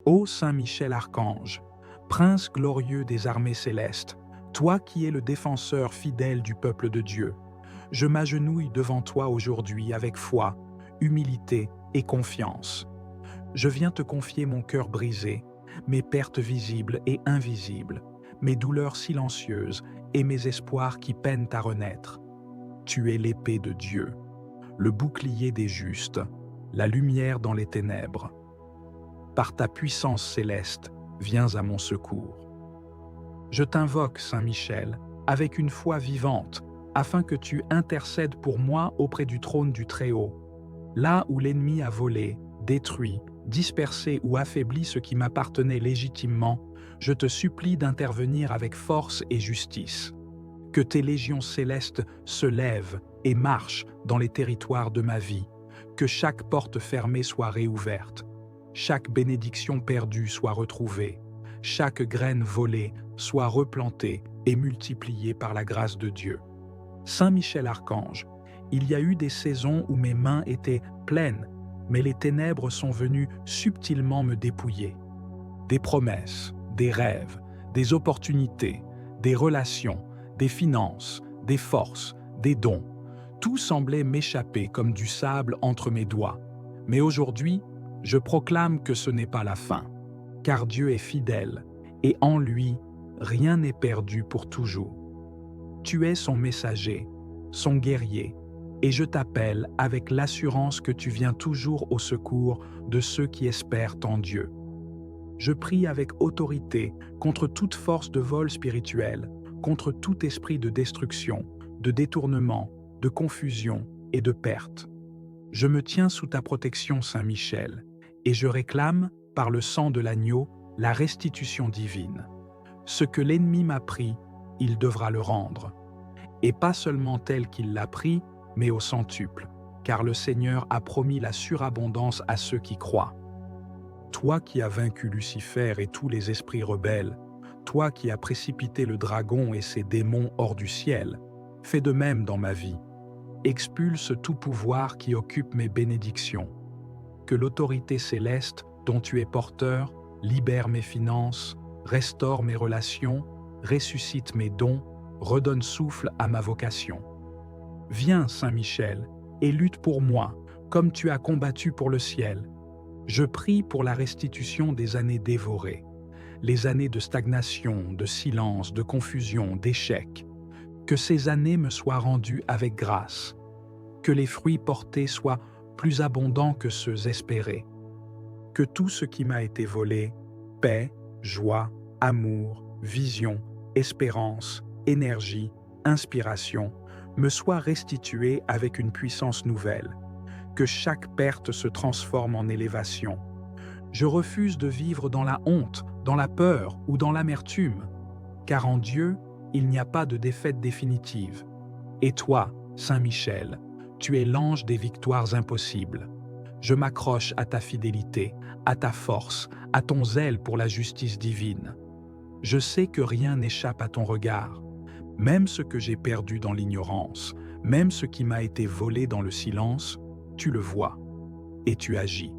Ô Saint Michel Archange, Prince glorieux des armées célestes, toi qui es le défenseur fidèle du peuple de Dieu, je m'agenouille devant toi aujourd'hui avec foi, humilité et confiance. Je viens te confier mon cœur brisé, mes pertes visibles et invisibles, mes douleurs silencieuses et mes espoirs qui peinent à renaître. Tu es l'épée de Dieu, le bouclier des justes, la lumière dans les ténèbres. Par ta puissance céleste, viens à mon secours. Je t'invoque, Saint Michel, avec une foi vivante, afin que tu intercèdes pour moi auprès du trône du Très-Haut, là où l'ennemi a volé, détruit, dispersé ou affaibli ce qui m'appartenait légitimement. Je te supplie d'intervenir avec force et justice. Que tes légions célestes se lèvent et marchent dans les territoires de ma vie, que chaque porte fermée soit réouverte, chaque bénédiction perdue soit retrouvée, chaque graine volée soit replantée et multipliée par la grâce de Dieu. Saint Michel Archange, il y a eu des saisons où mes mains étaient pleines, mais les ténèbres sont venues subtilement me dépouiller. Des promesses, des rêves, des opportunités, des relations, des finances, des forces, des dons, tout semblait m'échapper comme du sable entre mes doigts. Mais aujourd'hui, je proclame que ce n'est pas la fin, car Dieu est fidèle, et en lui, rien n'est perdu pour toujours. Tu es son messager, son guerrier, et je t'appelle avec l'assurance que tu viens toujours au secours de ceux qui espèrent en Dieu. Je prie avec autorité contre toute force de vol spirituel, contre tout esprit de destruction, de détournement, de confusion et de perte. Je me tiens sous ta protection, Saint Michel, et je réclame, par le sang de l'agneau, la restitution divine. Ce que l'ennemi m'a pris, il devra le rendre. Et pas seulement tel qu'il l'a pris, mais au centuple, car le Seigneur a promis la surabondance à ceux qui croient. Toi qui as vaincu Lucifer et tous les esprits rebelles, toi qui as précipité le dragon et ses démons hors du ciel, fais de même dans ma vie. Expulse tout pouvoir qui occupe mes bénédictions. Que l'autorité céleste dont tu es porteur libère mes finances, restaure mes relations, ressuscite mes dons, redonne souffle à ma vocation. Viens, Saint Michel, et lutte pour moi, comme tu as combattu pour le ciel. Je prie pour la restitution des années dévorées, les années de stagnation, de silence, de confusion, d'échec. Que ces années me soient rendues avec grâce, que les fruits portés soient plus abondants que ceux espérés, que tout ce qui m'a été volé, paix, joie, amour, vision, espérance, énergie, inspiration, me soit restitué avec une puissance nouvelle, que chaque perte se transforme en élévation. Je refuse de vivre dans la honte, dans la peur ou dans l'amertume, car en Dieu, il n'y a pas de défaite définitive. Et toi, Saint Michel, tu es l'ange des victoires impossibles. Je m'accroche à ta fidélité, à ta force, à ton zèle pour la justice divine. Je sais que rien n'échappe à ton regard, même ce que j'ai perdu dans l'ignorance, même ce qui m'a été volé dans le silence, tu le vois et tu agis.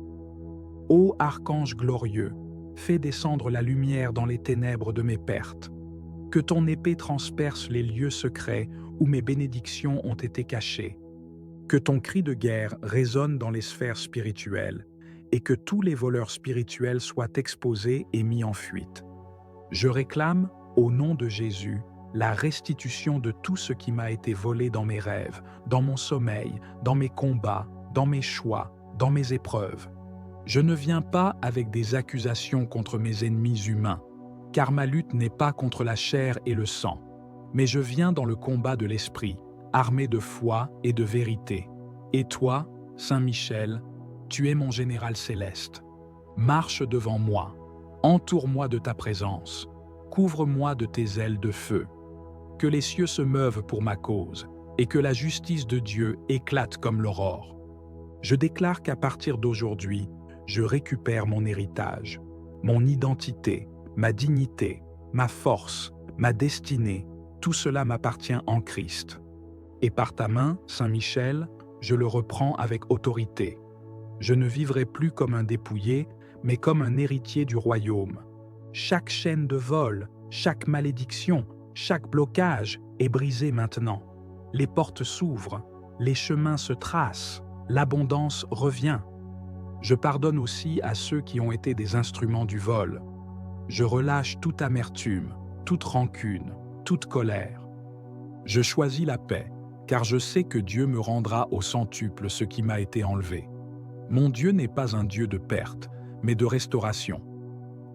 Ô archange glorieux, fais descendre la lumière dans les ténèbres de mes pertes. Que ton épée transperce les lieux secrets où mes bénédictions ont été cachées. Que ton cri de guerre résonne dans les sphères spirituelles et que tous les voleurs spirituels soient exposés et mis en fuite. Je réclame, au nom de Jésus, la restitution de tout ce qui m'a été volé dans mes rêves, dans mon sommeil, dans mes combats, dans mes choix, dans mes épreuves. Je ne viens pas avec des accusations contre mes ennemis humains, car ma lutte n'est pas contre la chair et le sang, mais je viens dans le combat de l'esprit, armé de foi et de vérité. Et toi, Saint Michel, tu es mon général céleste. Marche devant moi, entoure-moi de ta présence, couvre-moi de tes ailes de feu. Que les cieux se meuvent pour ma cause, et que la justice de Dieu éclate comme l'aurore. Je déclare qu'à partir d'aujourd'hui, je récupère mon héritage, mon identité, ma dignité, ma force, ma destinée, tout cela m'appartient en Christ. Et par ta main, Saint Michel, je le reprends avec autorité. Je ne vivrai plus comme un dépouillé, mais comme un héritier du royaume. Chaque chaîne de vol, chaque malédiction, chaque blocage est brisé maintenant. Les portes s'ouvrent, les chemins se tracent, l'abondance revient. Je pardonne aussi à ceux qui ont été des instruments du vol. Je relâche toute amertume, toute rancune, toute colère. Je choisis la paix, car je sais que Dieu me rendra au centuple ce qui m'a été enlevé. Mon Dieu n'est pas un Dieu de perte, mais de restauration.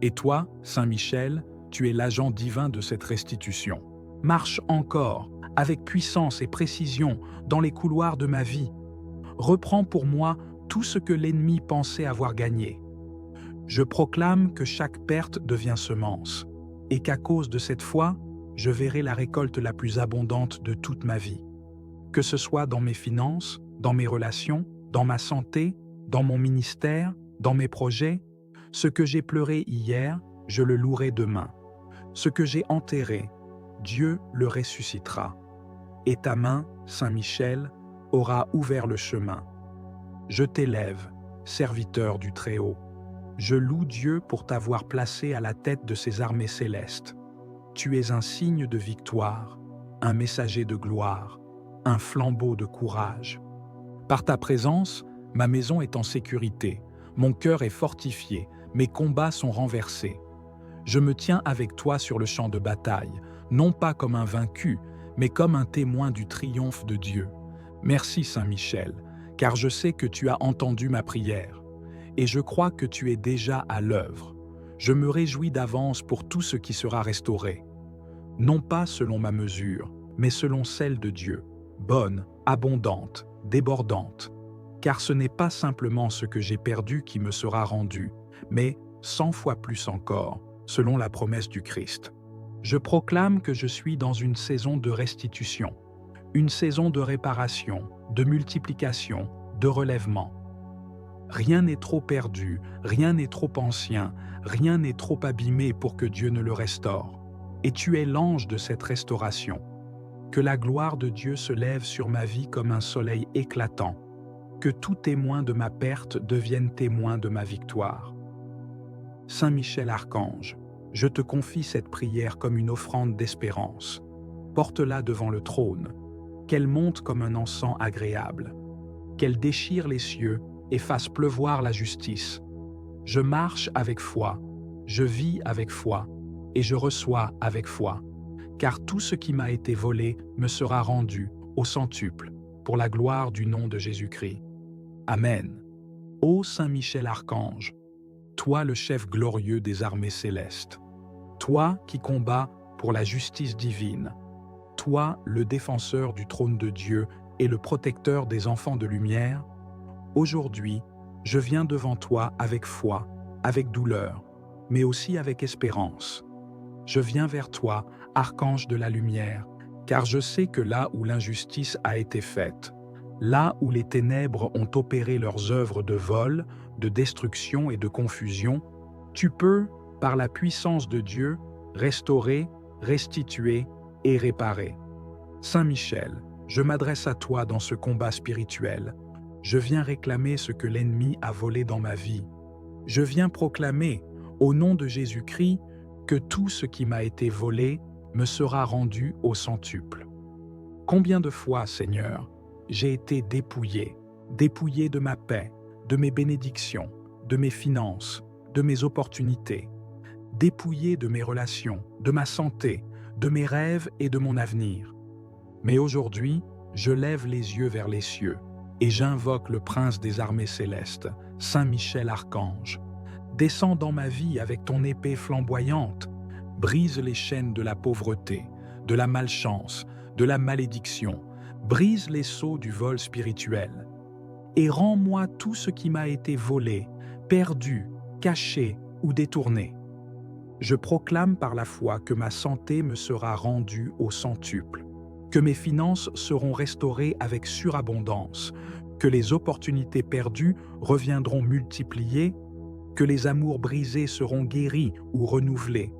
Et toi, Saint Michel, tu es l'agent divin de cette restitution. Marche encore, avec puissance et précision, dans les couloirs de ma vie. Reprends pour moi tout ce que l'ennemi pensait avoir gagné. Je proclame que chaque perte devient semence, et qu'à cause de cette foi, je verrai la récolte la plus abondante de toute ma vie. Que ce soit dans mes finances, dans mes relations, dans ma santé, dans mon ministère, dans mes projets, ce que j'ai pleuré hier, je le louerai demain. Ce que j'ai enterré, Dieu le ressuscitera. Et ta main, Saint Michel, aura ouvert le chemin. Je t'élève, serviteur du Très-Haut. Je loue Dieu pour t'avoir placé à la tête de ses armées célestes. Tu es un signe de victoire, un messager de gloire, un flambeau de courage. Par ta présence, ma maison est en sécurité, mon cœur est fortifié, mes combats sont renversés. Je me tiens avec toi sur le champ de bataille, non pas comme un vaincu, mais comme un témoin du triomphe de Dieu. Merci Saint Michel, car je sais que tu as entendu ma prière, et je crois que tu es déjà à l'œuvre. Je me réjouis d'avance pour tout ce qui sera restauré. Non pas selon ma mesure, mais selon celle de Dieu, bonne, abondante, débordante. Car ce n'est pas simplement ce que j'ai perdu qui me sera rendu, mais 100 fois plus encore, selon la promesse du Christ. Je proclame que je suis dans une saison de restitution, une saison de réparation, de multiplication, de relèvement. Rien n'est trop perdu, rien n'est trop ancien, rien n'est trop abîmé pour que Dieu ne le restaure. Et tu es l'ange de cette restauration. Que la gloire de Dieu se lève sur ma vie comme un soleil éclatant. Que tout témoin de ma perte devienne témoin de ma victoire. Saint Michel Archange, je te confie cette prière comme une offrande d'espérance. Porte-la devant le trône, qu'elle monte comme un encens agréable, qu'elle déchire les cieux et fasse pleuvoir la justice. Je marche avec foi, je vis avec foi, et je reçois avec foi, car tout ce qui m'a été volé me sera rendu au centuple, pour la gloire du nom de Jésus-Christ. Amen. Ô Saint Michel Archange, toi le chef glorieux des armées célestes, toi qui combats pour la justice divine, toi le défenseur du trône de Dieu et le protecteur des enfants de lumière, aujourd'hui, je viens devant toi avec foi, avec douleur, mais aussi avec espérance. Je viens vers toi, archange de la lumière, car je sais que là où l'injustice a été faite, là où les ténèbres ont opéré leurs œuvres de vol, de destruction et de confusion, tu peux, par la puissance de Dieu, restaurer, restituer et réparer. Saint Michel, je m'adresse à toi dans ce combat spirituel. Je viens réclamer ce que l'ennemi a volé dans ma vie. Je viens proclamer, au nom de Jésus-Christ, que tout ce qui m'a été volé me sera rendu au centuple. Combien de fois, Seigneur, j'ai été dépouillé de ma paix, de mes bénédictions, de mes finances, de mes opportunités, dépouillé de mes relations, de ma santé, de mes rêves et de mon avenir. Mais aujourd'hui, je lève les yeux vers les cieux et j'invoque le prince des armées célestes, Saint Michel Archange. Descends dans ma vie avec ton épée flamboyante, brise les chaînes de la pauvreté, de la malchance, de la malédiction, brise les sceaux du vol spirituel, et rends-moi tout ce qui m'a été volé, perdu, caché ou détourné. Je proclame par la foi que ma santé me sera rendue au centuple, que mes finances seront restaurées avec surabondance, que les opportunités perdues reviendront multipliées, que les amours brisés seront guéris ou renouvelés,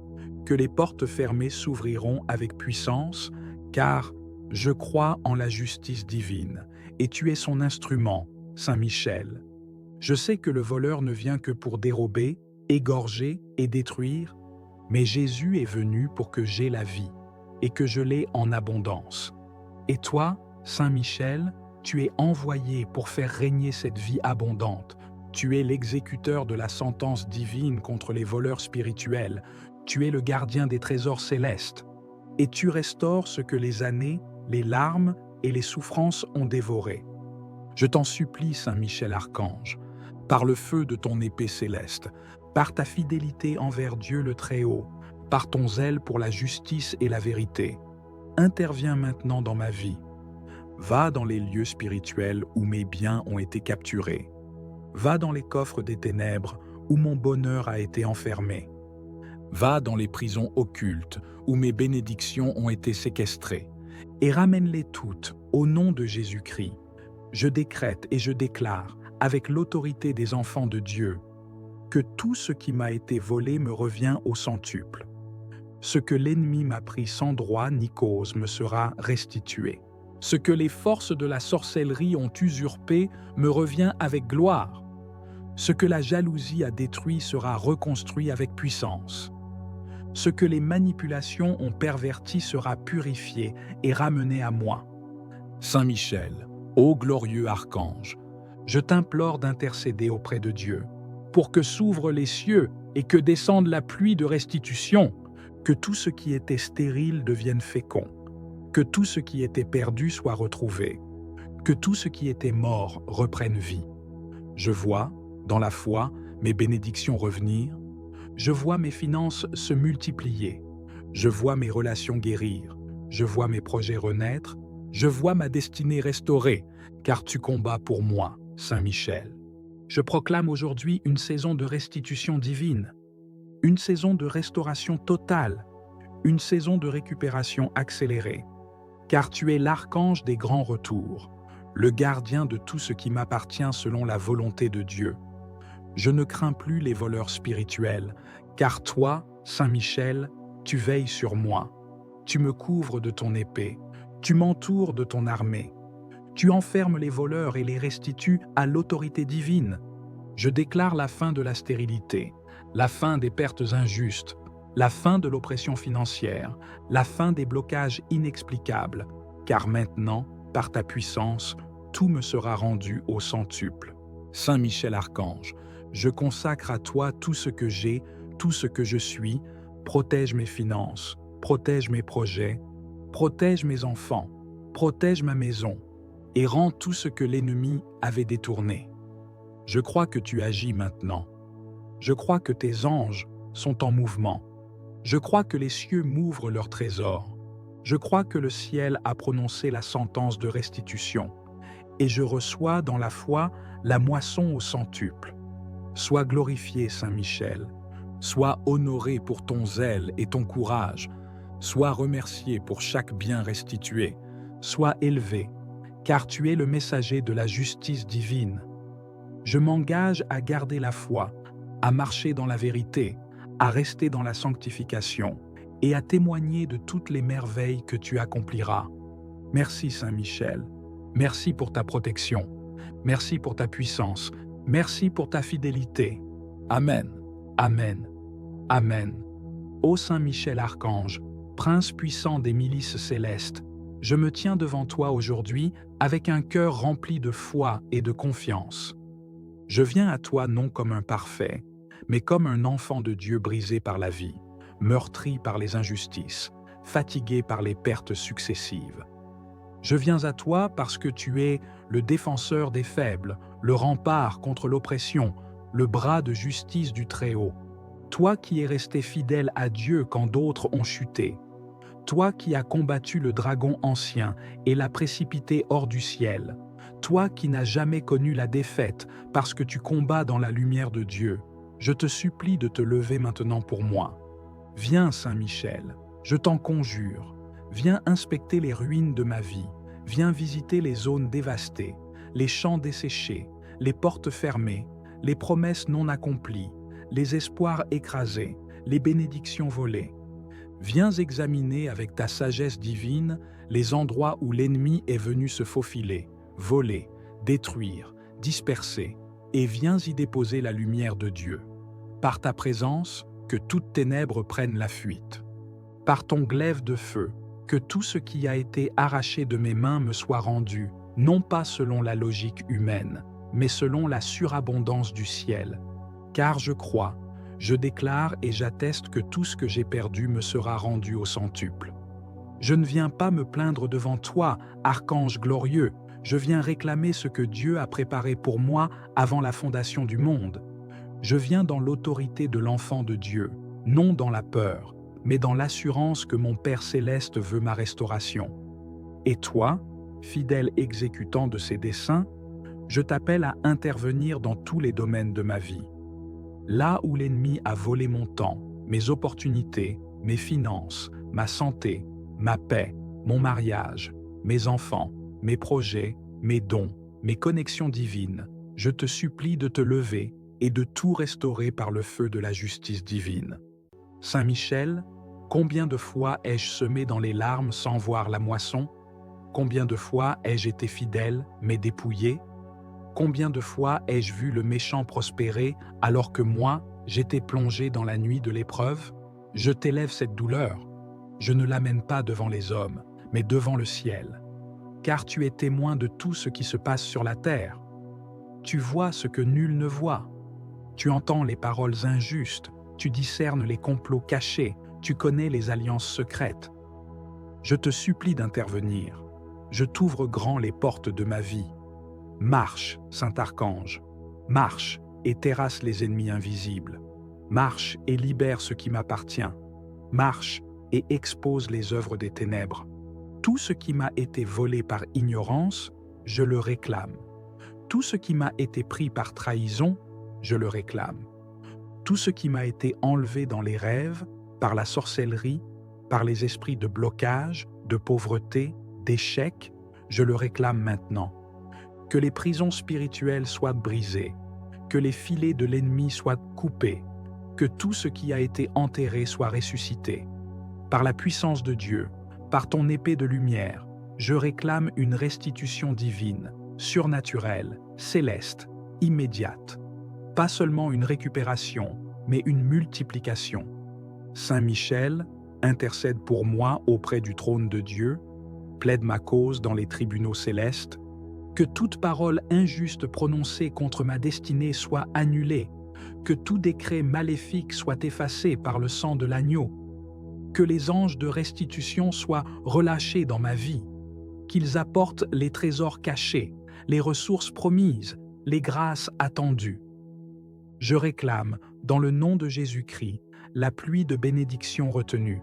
que les portes fermées s'ouvriront avec puissance, car je crois en la justice divine, et tu es son instrument, Saint Michel. Je sais que le voleur ne vient que pour dérober, égorger et détruire, mais Jésus est venu pour que j'aie la vie, et que je l'ai en abondance. Et toi, Saint Michel, tu es envoyé pour faire régner cette vie abondante. Tu es l'exécuteur de la sentence divine contre les voleurs spirituels. Tu es le gardien des trésors célestes. Et tu restaures ce que les années, les larmes et les souffrances ont dévoré. Je t'en supplie, Saint Michel Archange, par le feu de ton épée céleste, par ta fidélité envers Dieu le Très-Haut, par ton zèle pour la justice et la vérité, interviens maintenant dans ma vie. Va dans les lieux spirituels où mes biens ont été capturés. Va dans les coffres des ténèbres où mon bonheur a été enfermé. Va dans les prisons occultes où mes bénédictions ont été séquestrées. Et ramène-les toutes au nom de Jésus-Christ. Je décrète et je déclare, avec l'autorité des enfants de Dieu, que tout ce qui m'a été volé me revient au centuple. Ce que l'ennemi m'a pris sans droit ni cause me sera restitué. Ce que les forces de la sorcellerie ont usurpé me revient avec gloire. Ce que la jalousie a détruit sera reconstruit avec puissance. Ce que les manipulations ont perverti sera purifié et ramené à moi. Saint Michel, ô glorieux archange, je t'implore d'intercéder auprès de Dieu, pour que s'ouvrent les cieux et que descende la pluie de restitution, que tout ce qui était stérile devienne fécond, que tout ce qui était perdu soit retrouvé, que tout ce qui était mort reprenne vie. Je vois, dans la foi, mes bénédictions revenir, je vois mes finances se multiplier, je vois mes relations guérir, je vois mes projets renaître, je vois ma destinée restaurée, car tu combats pour moi, Saint Michel. Je proclame aujourd'hui une saison de restitution divine, une saison de restauration totale, une saison de récupération accélérée, car tu es l'archange des grands retours, le gardien de tout ce qui m'appartient selon la volonté de Dieu. Je ne crains plus les voleurs spirituels, car toi, Saint Michel, tu veilles sur moi. Tu me couvres de ton épée, tu m'entoures de ton armée. Tu enfermes les voleurs et les restitues à l'autorité divine. Je déclare la fin de la stérilité, la fin des pertes injustes, la fin de l'oppression financière, la fin des blocages inexplicables, car maintenant, par ta puissance, tout me sera rendu au centuple. Saint Michel Archange, je consacre à toi tout ce que j'ai, tout ce que je suis, protège mes finances, protège mes projets, protège mes enfants, protège ma maison, et rends tout ce que l'ennemi avait détourné. Je crois que tu agis maintenant. Je crois que tes anges sont en mouvement. Je crois que les cieux m'ouvrent leurs trésors. Je crois que le ciel a prononcé la sentence de restitution. Et je reçois dans la foi la moisson au centuple. Sois glorifié, Saint Michel. Sois honoré pour ton zèle et ton courage. Sois remercié pour chaque bien restitué. Sois élevé, car tu es le messager de la justice divine. Je m'engage à garder la foi, à marcher dans la vérité, à rester dans la sanctification et à témoigner de toutes les merveilles que tu accompliras. Merci Saint Michel, merci pour ta protection, merci pour ta puissance, merci pour ta fidélité. Amen, Amen, Amen. Ô Saint Michel Archange, Prince puissant des milices célestes, je me tiens devant toi aujourd'hui avec un cœur rempli de foi et de confiance. Je viens à toi non comme un parfait, mais comme un enfant de Dieu brisé par la vie, meurtri par les injustices, fatigué par les pertes successives. Je viens à toi parce que tu es le défenseur des faibles, le rempart contre l'oppression, le bras de justice du Très-Haut. Toi qui es resté fidèle à Dieu quand d'autres ont chuté. Toi qui as combattu le dragon ancien et l'as précipité hors du ciel. Toi qui n'as jamais connu la défaite parce que tu combats dans la lumière de Dieu. Je te supplie de te lever maintenant pour moi. Viens, Saint Michel, je t'en conjure. Viens inspecter les ruines de ma vie. Viens visiter les zones dévastées, les champs desséchés, les portes fermées, les promesses non accomplies, les espoirs écrasés, les bénédictions volées. Viens examiner avec ta sagesse divine les endroits où l'ennemi est venu se faufiler, voler, détruire, disperser, et viens y déposer la lumière de Dieu. Par ta présence, que toute ténèbre prenne la fuite. Par ton glaive de feu, que tout ce qui a été arraché de mes mains me soit rendu, non pas selon la logique humaine, mais selon la surabondance du ciel. Car je crois, je déclare et j'atteste que tout ce que j'ai perdu me sera rendu au centuple. Je ne viens pas me plaindre devant toi, archange glorieux, je viens réclamer ce que Dieu a préparé pour moi avant la fondation du monde. Je viens dans l'autorité de l'enfant de Dieu, non dans la peur, mais dans l'assurance que mon Père céleste veut ma restauration. Et toi, fidèle exécutant de ses desseins, je t'appelle à intervenir dans tous les domaines de ma vie. Là où l'ennemi a volé mon temps, mes opportunités, mes finances, ma santé, ma paix, mon mariage, mes enfants, mes projets, mes dons, mes connexions divines, je te supplie de te lever et de tout restaurer par le feu de la justice divine. Saint Michel, combien de fois ai-je semé dans les larmes sans voir la moisson? Combien de fois ai-je été fidèle, mais dépouillé? Combien de fois ai-je vu le méchant prospérer alors que moi, j'étais plongé dans la nuit de l'épreuve? Je t'élève cette douleur. Je ne l'amène pas devant les hommes, mais devant le ciel. Car tu es témoin de tout ce qui se passe sur la terre. Tu vois ce que nul ne voit. Tu entends les paroles injustes, tu discernes les complots cachés, tu connais les alliances secrètes. Je te supplie d'intervenir. Je t'ouvre grand les portes de ma vie. Marche, Saint-Archange, marche et terrasse les ennemis invisibles. Marche et libère ce qui m'appartient. Marche et expose les œuvres des ténèbres. Tout ce qui m'a été volé par ignorance, je le réclame. Tout ce qui m'a été pris par trahison, je le réclame. Tout ce qui m'a été enlevé dans les rêves, par la sorcellerie, par les esprits de blocage, de pauvreté, d'échec, je le réclame maintenant. Que les prisons spirituelles soient brisées, que les filets de l'ennemi soient coupés, que tout ce qui a été enterré soit ressuscité. Par la puissance de Dieu, par ton épée de lumière, je réclame une restitution divine, surnaturelle, céleste, immédiate. Pas seulement une récupération, mais une multiplication. Saint Michel, intercède pour moi auprès du trône de Dieu, plaide ma cause dans les tribunaux célestes, que toute parole injuste prononcée contre ma destinée soit annulée, que tout décret maléfique soit effacé par le sang de l'agneau, que les anges de restitution soient relâchés dans ma vie, qu'ils apportent les trésors cachés, les ressources promises, les grâces attendues. Je réclame, dans le nom de Jésus-Christ, la pluie de bénédiction retenue.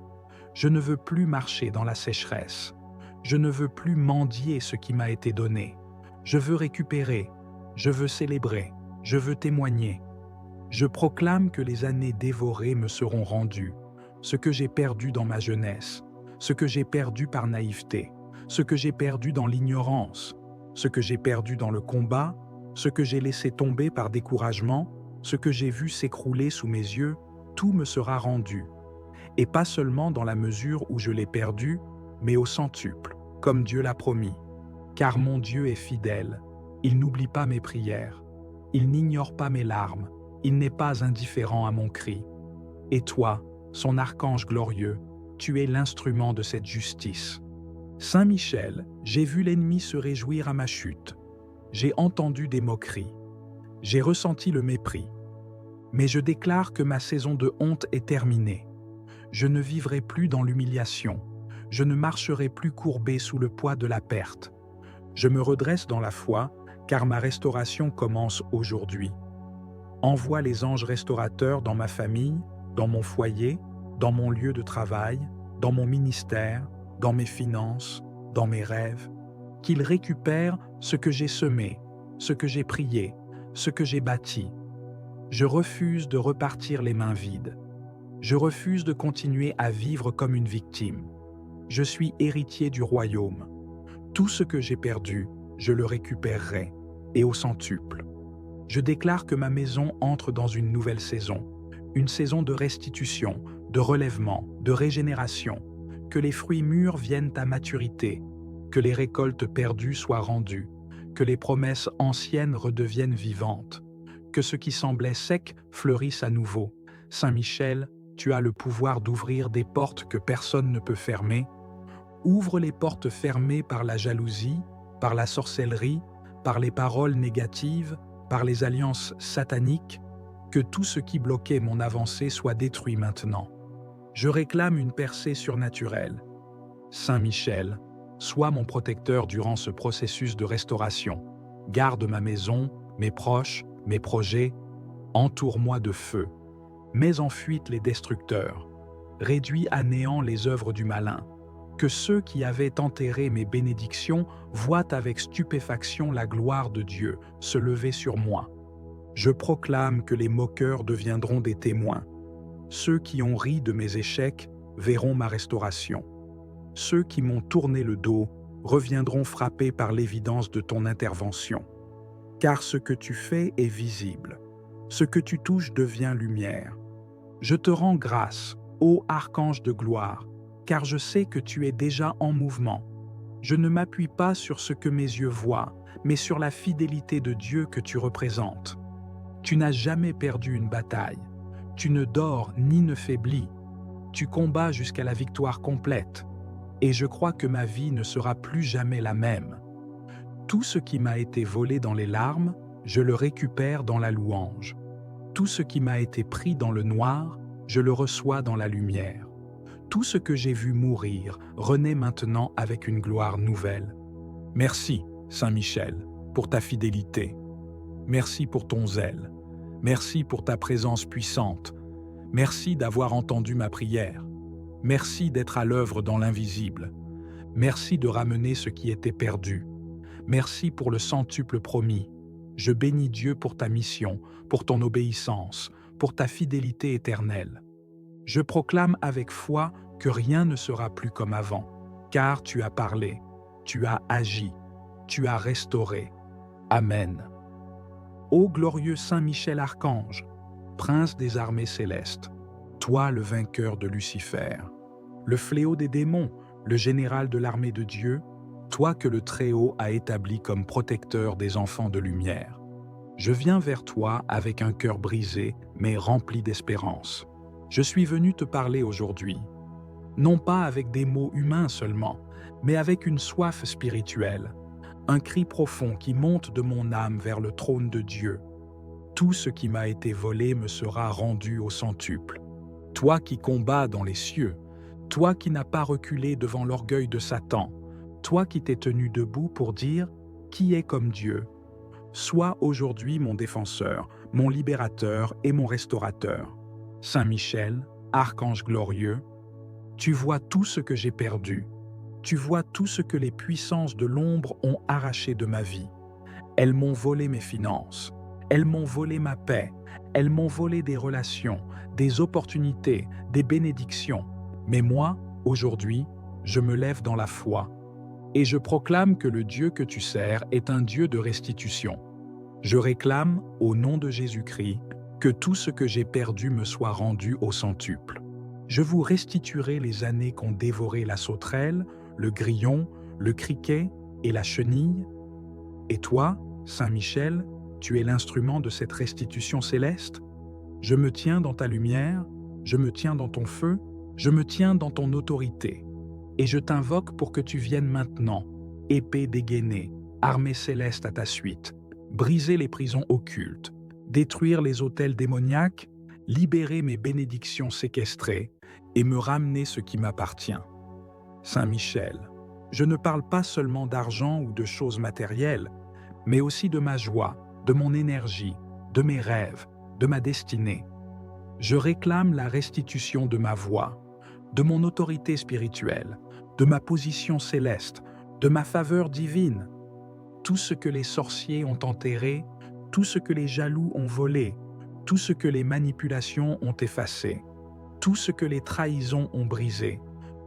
Je ne veux plus marcher dans la sécheresse. Je ne veux plus mendier ce qui m'a été donné. Je veux récupérer, je veux célébrer, je veux témoigner. Je proclame que les années dévorées me seront rendues, ce que j'ai perdu dans ma jeunesse, ce que j'ai perdu par naïveté, ce que j'ai perdu dans l'ignorance, ce que j'ai perdu dans le combat, ce que j'ai laissé tomber par découragement, ce que j'ai vu s'écrouler sous mes yeux, tout me sera rendu. Et pas seulement dans la mesure où je l'ai perdu, mais au centuple, comme Dieu l'a promis. Car mon Dieu est fidèle, il n'oublie pas mes prières, il n'ignore pas mes larmes, il n'est pas indifférent à mon cri. Et toi, son archange glorieux, tu es l'instrument de cette justice. Saint Michel, j'ai vu l'ennemi se réjouir à ma chute. J'ai entendu des moqueries. J'ai ressenti le mépris. Mais je déclare que ma saison de honte est terminée. Je ne vivrai plus dans l'humiliation. Je ne marcherai plus courbé sous le poids de la perte. Je me redresse dans la foi, car ma restauration commence aujourd'hui. Envoie les anges restaurateurs dans ma famille, dans mon foyer, dans mon lieu de travail, dans mon ministère, dans mes finances, dans mes rêves, qu'ils récupèrent ce que j'ai semé, ce que j'ai prié, ce que j'ai bâti. Je refuse de repartir les mains vides. Je refuse de continuer à vivre comme une victime. Je suis héritier du royaume. Tout ce que j'ai perdu, je le récupérerai, et au centuple. Je déclare que ma maison entre dans une nouvelle saison, une saison de restitution, de relèvement, de régénération, que les fruits mûrs viennent à maturité, que les récoltes perdues soient rendues, que les promesses anciennes redeviennent vivantes, que ce qui semblait sec fleurisse à nouveau, Saint Michel, tu as le pouvoir d'ouvrir des portes que personne ne peut fermer. Ouvre les portes fermées par la jalousie, par la sorcellerie, par les paroles négatives, par les alliances sataniques, que tout ce qui bloquait mon avancée soit détruit maintenant. Je réclame une percée surnaturelle. Saint Michel, sois mon protecteur durant ce processus de restauration. Garde ma maison, mes proches, mes projets. Entoure-moi de feu. Mets en fuite les destructeurs. Réduis à néant les œuvres du malin. Que ceux qui avaient enterré mes bénédictions voient avec stupéfaction la gloire de Dieu se lever sur moi. Je proclame que les moqueurs deviendront des témoins. Ceux qui ont ri de mes échecs verront ma restauration. Ceux qui m'ont tourné le dos reviendront frappés par l'évidence de ton intervention. Car ce que tu fais est visible. Ce que tu touches devient lumière. Je te rends grâce, ô archange de gloire, car je sais que tu es déjà en mouvement. Je ne m'appuie pas sur ce que mes yeux voient, mais sur la fidélité de Dieu que tu représentes. Tu n'as jamais perdu une bataille. Tu ne dors ni ne faiblis. Tu combats jusqu'à la victoire complète. Et je crois que ma vie ne sera plus jamais la même. Tout ce qui m'a été volé dans les larmes, je le récupère dans la louange. Tout ce qui m'a été pris dans le noir, je le reçois dans la lumière. Tout ce que j'ai vu mourir renaît maintenant avec une gloire nouvelle. Merci, Saint Michel, pour ta fidélité. Merci pour ton zèle. Merci pour ta présence puissante. Merci d'avoir entendu ma prière. Merci d'être à l'œuvre dans l'invisible. Merci de ramener ce qui était perdu. Merci pour le centuple promis. Je bénis Dieu pour ta mission, pour ton obéissance, pour ta fidélité éternelle. Je proclame avec foi que rien ne sera plus comme avant, car tu as parlé, tu as agi, tu as restauré. Amen. Ô glorieux Saint Michel Archange, prince des armées célestes, toi le vainqueur de Lucifer, le fléau des démons, le général de l'armée de Dieu, toi que le Très-Haut a établi comme protecteur des enfants de lumière. Je viens vers toi avec un cœur brisé, mais rempli d'espérance. Je suis venu te parler aujourd'hui, non pas avec des mots humains seulement, mais avec une soif spirituelle, un cri profond qui monte de mon âme vers le trône de Dieu. Tout ce qui m'a été volé me sera rendu au centuple. Toi qui combats dans les cieux, toi qui n'as pas reculé devant l'orgueil de Satan, toi qui t'es tenu debout pour dire « Qui est comme Dieu ?» Sois aujourd'hui mon défenseur, mon libérateur et mon restaurateur. Saint Michel, archange glorieux, tu vois tout ce que j'ai perdu. Tu vois tout ce que les puissances de l'ombre ont arraché de ma vie. Elles m'ont volé mes finances. Elles m'ont volé ma paix. Elles m'ont volé des relations, des opportunités, des bénédictions. Mais moi, aujourd'hui, je me lève dans la foi. Et je proclame que le Dieu que tu sers est un Dieu de restitution. Je réclame, au nom de Jésus-Christ, que tout ce que j'ai perdu me soit rendu au centuple. Je vous restituerai les années qu'ont dévoré la sauterelle, le grillon, le criquet et la chenille. Et toi, Saint Michel, tu es l'instrument de cette restitution céleste. Je me tiens dans ta lumière, je me tiens dans ton feu, je me tiens dans ton autorité. Et je t'invoque pour que tu viennes maintenant, épée dégainée, armée céleste à ta suite, briser les prisons occultes, détruire les autels démoniaques, libérer mes bénédictions séquestrées et me ramener ce qui m'appartient. Saint Michel, je ne parle pas seulement d'argent ou de choses matérielles, mais aussi de ma joie, de mon énergie, de mes rêves, de ma destinée. Je réclame la restitution de ma voix, de mon autorité spirituelle, de ma position céleste, de ma faveur divine. Tout ce que les sorciers ont enterré, tout ce que les jaloux ont volé, tout ce que les manipulations ont effacé, tout ce que les trahisons ont brisé,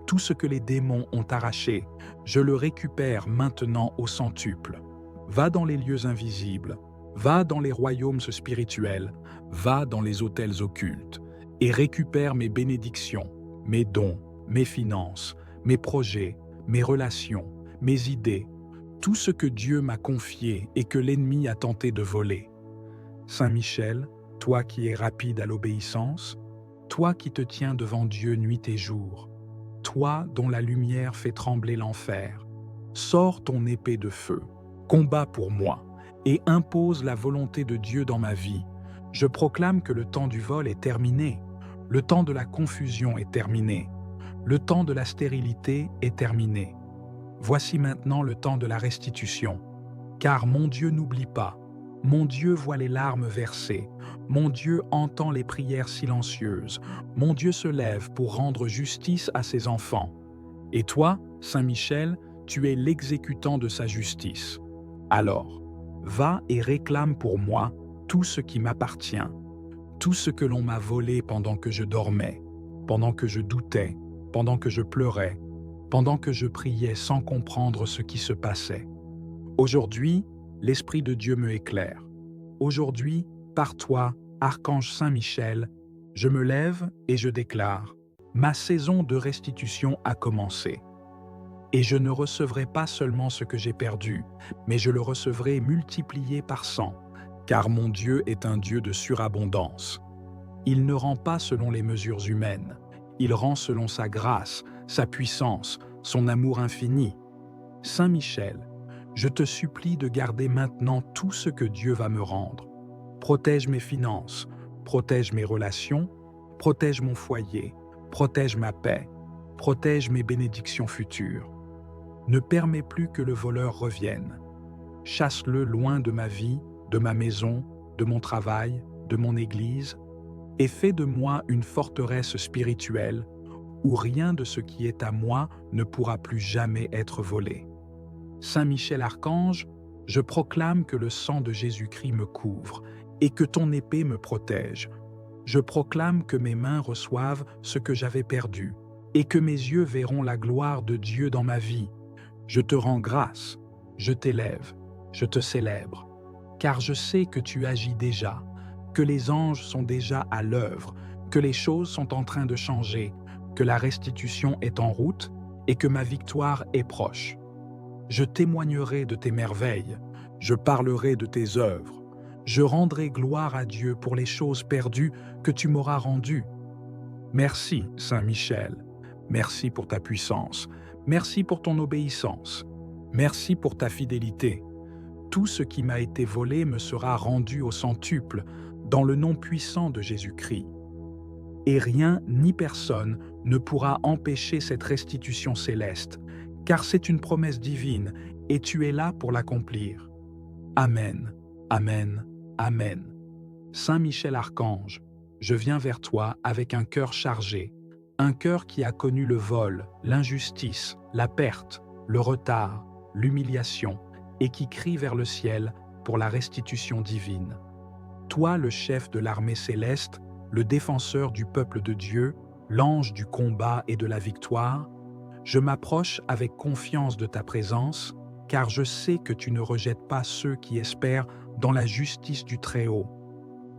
tout ce que les démons ont arraché, je le récupère maintenant au centuple. Va dans les lieux invisibles, va dans les royaumes spirituels, va dans les autels occultes, et récupère mes bénédictions, mes dons, mes finances, mes projets, mes relations, mes idées, tout ce que Dieu m'a confié et que l'ennemi a tenté de voler. Saint Michel, toi qui es rapide à l'obéissance, toi qui te tiens devant Dieu nuit et jour, toi dont la lumière fait trembler l'enfer, sors ton épée de feu, combat pour moi, et impose la volonté de Dieu dans ma vie. Je proclame que le temps du vol est terminé, le temps de la confusion est terminé, le temps de la stérilité est terminé. Voici maintenant le temps de la restitution, car mon Dieu n'oublie pas, mon Dieu voit les larmes versées, mon Dieu entend les prières silencieuses, mon Dieu se lève pour rendre justice à ses enfants. Et toi, Saint Michel, tu es l'exécutant de sa justice. Alors, va et réclame pour moi tout ce qui m'appartient, tout ce que l'on m'a volé pendant que je dormais, pendant que je doutais, pendant que je pleurais, pendant que je priais sans comprendre ce qui se passait. Aujourd'hui, l'Esprit de Dieu me éclaire. Aujourd'hui, par toi, Archange Saint Michel, je me lève et je déclare, ma saison de restitution a commencé. Et je ne recevrai pas seulement ce que j'ai perdu, mais je le recevrai multiplié par 100, car mon Dieu est un Dieu de surabondance. Il ne rend pas selon les mesures humaines, il rend selon sa grâce, sa puissance, son amour infini. Saint Michel, je te supplie de garder maintenant tout ce que Dieu va me rendre. Protège mes finances, protège mes relations, protège mon foyer, protège ma paix, protège mes bénédictions futures. Ne permets plus que le voleur revienne. Chasse-le loin de ma vie, de ma maison, de mon travail, de mon église, et fais de moi une forteresse spirituelle où rien de ce qui est à moi ne pourra plus jamais être volé. Saint Michel Archange, je proclame que le sang de Jésus-Christ me couvre et que ton épée me protège. Je proclame que mes mains reçoivent ce que j'avais perdu et que mes yeux verront la gloire de Dieu dans ma vie. Je te rends grâce, je t'élève, je te célèbre, car je sais que tu agis déjà, que les anges sont déjà à l'œuvre, que les choses sont en train de changer, que la restitution est en route et que ma victoire est proche. Je témoignerai de tes merveilles, je parlerai de tes œuvres, je rendrai gloire à Dieu pour les choses perdues que tu m'auras rendues. Merci, Saint Michel, merci pour ta puissance, merci pour ton obéissance, merci pour ta fidélité. Tout ce qui m'a été volé me sera rendu au centuple, dans le nom puissant de Jésus-Christ. Et rien ni personne ne pourra empêcher cette restitution céleste, car c'est une promesse divine et tu es là pour l'accomplir. Amen, Amen, Amen. Saint Michel Archange, je viens vers toi avec un cœur chargé, un cœur qui a connu le vol, l'injustice, la perte, le retard, l'humiliation, et qui crie vers le ciel pour la restitution divine. Toi, le chef de l'armée céleste, le défenseur du peuple de Dieu, l'ange du combat et de la victoire, je m'approche avec confiance de ta présence, car je sais que tu ne rejettes pas ceux qui espèrent dans la justice du Très-Haut.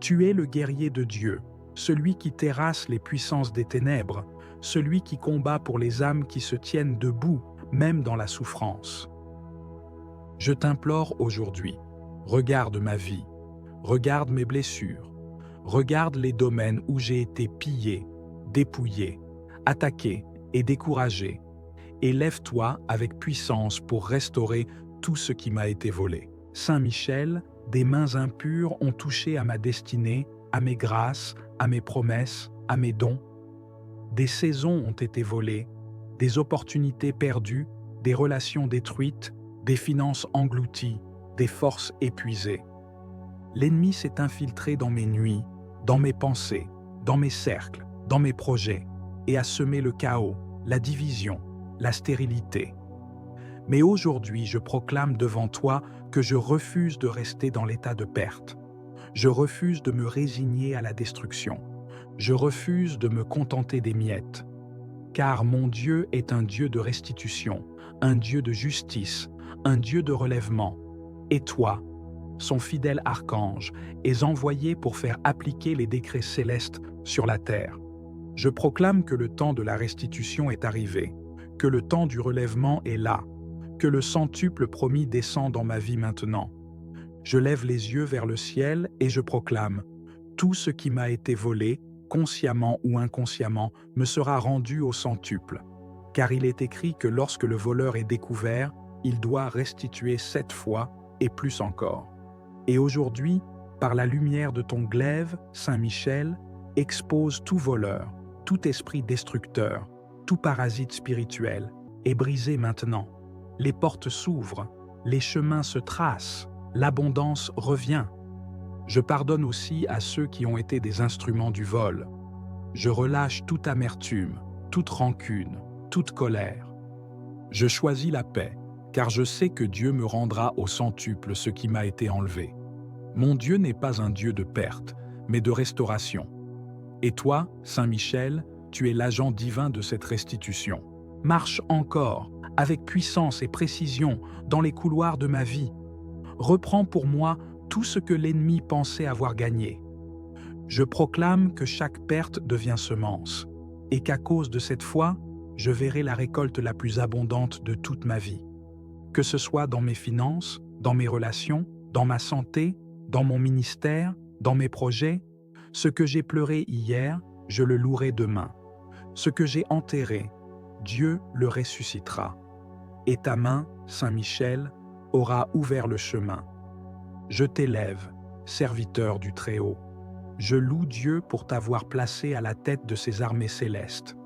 Tu es le guerrier de Dieu, celui qui terrasse les puissances des ténèbres, celui qui combat pour les âmes qui se tiennent debout, même dans la souffrance. Je t'implore aujourd'hui, regarde ma vie, regarde mes blessures, regarde les domaines où j'ai été pillé, dépouillé, attaqué et découragé, et lève-toi avec puissance pour restaurer tout ce qui m'a été volé. Saint Michel, des mains impures ont touché à ma destinée, à mes grâces, à mes promesses, à mes dons. Des saisons ont été volées, des opportunités perdues, des relations détruites, des finances englouties, des forces épuisées. L'ennemi s'est infiltré dans mes nuits, dans mes pensées, dans mes cercles, dans mes projets, et a semé le chaos, la division, la stérilité. Mais aujourd'hui, je proclame devant toi que je refuse de rester dans l'état de perte. Je refuse de me résigner à la destruction. Je refuse de me contenter des miettes. Car mon Dieu est un Dieu de restitution, un Dieu de justice, un Dieu de relèvement. Et toi, son fidèle archange, es envoyé pour faire appliquer les décrets célestes sur la terre. Je proclame que le temps de la restitution est arrivé, que le temps du relèvement est là, que le centuple promis descend dans ma vie maintenant. Je lève les yeux vers le ciel et je proclame: tout ce qui m'a été volé, consciemment ou inconsciemment, me sera rendu au centuple. Car il est écrit que lorsque le voleur est découvert, il doit restituer 7 fois et plus encore. Et aujourd'hui, par la lumière de ton glaive, Saint Michel, expose tout voleur, tout esprit destructeur, tout parasite spirituel, est brisé maintenant. Les portes s'ouvrent, les chemins se tracent, l'abondance revient. Je pardonne aussi à ceux qui ont été des instruments du vol. Je relâche toute amertume, toute rancune, toute colère. Je choisis la paix, car je sais que Dieu me rendra au centuple ce qui m'a été enlevé. Mon Dieu n'est pas un Dieu de perte, mais de restauration. Et toi, Saint Michel, tu es l'agent divin de cette restitution. Marche encore, avec puissance et précision, dans les couloirs de ma vie. Reprends pour moi tout ce que l'ennemi pensait avoir gagné. Je proclame que chaque perte devient semence, et qu'à cause de cette foi, je verrai la récolte la plus abondante de toute ma vie. Que ce soit dans mes finances, dans mes relations, dans ma santé, dans mon ministère, dans mes projets, ce que j'ai pleuré hier, je le louerai demain. Ce que j'ai enterré, Dieu le ressuscitera. Et ta main, Saint Michel, aura ouvert le chemin. Je t'élève, serviteur du Très-Haut. Je loue Dieu pour t'avoir placé à la tête de ses armées célestes.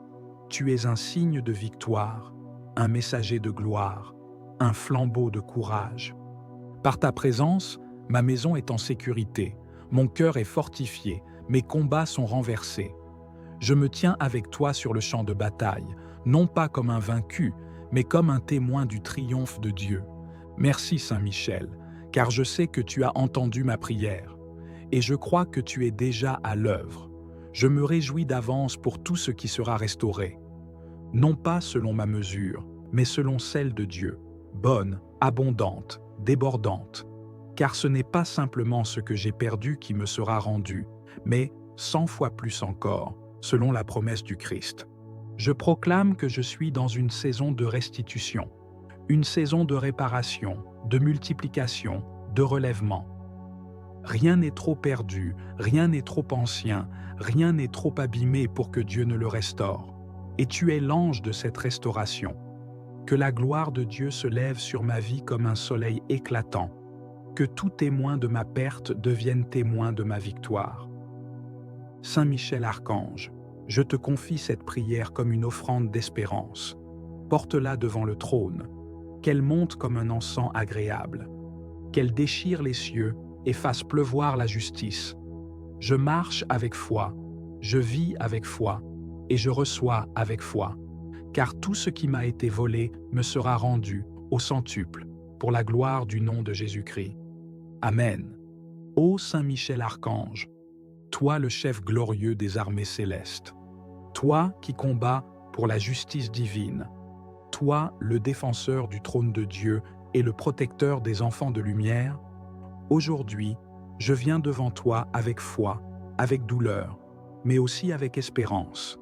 Tu es un signe de victoire, un messager de gloire, un flambeau de courage. Par ta présence, ma maison est en sécurité, mon cœur est fortifié, mes combats sont renversés. Je me tiens avec toi sur le champ de bataille, non pas comme un vaincu, mais comme un témoin du triomphe de Dieu. Merci Saint Michel, car je sais que tu as entendu ma prière, et je crois que tu es déjà à l'œuvre. Je me réjouis d'avance pour tout ce qui sera restauré. Non pas selon ma mesure, mais selon celle de Dieu, bonne, abondante, débordante. Car ce n'est pas simplement ce que j'ai perdu qui me sera rendu, mais 100 fois plus encore, selon la promesse du Christ. Je proclame que je suis dans une saison de restitution, une saison de réparation, de multiplication, de relèvement. Rien n'est trop perdu, rien n'est trop ancien, rien n'est trop abîmé pour que Dieu ne le restaure. Et tu es l'ange de cette restauration. Que la gloire de Dieu se lève sur ma vie comme un soleil éclatant. Que tout témoin de ma perte devienne témoin de ma victoire. Saint Michel Archange, je te confie cette prière comme une offrande d'espérance. Porte-la devant le trône, qu'elle monte comme un encens agréable, qu'elle déchire les cieux et fasse pleuvoir la justice. Je marche avec foi, je vis avec foi, et je reçois avec foi, car tout ce qui m'a été volé me sera rendu au centuple, pour la gloire du nom de Jésus-Christ. Amen. Ô Saint Michel Archange, toi le chef glorieux des armées célestes, toi qui combats pour la justice divine, toi le défenseur du trône de Dieu et le protecteur des enfants de lumière, aujourd'hui, je viens devant toi avec foi, avec douleur, mais aussi avec espérance.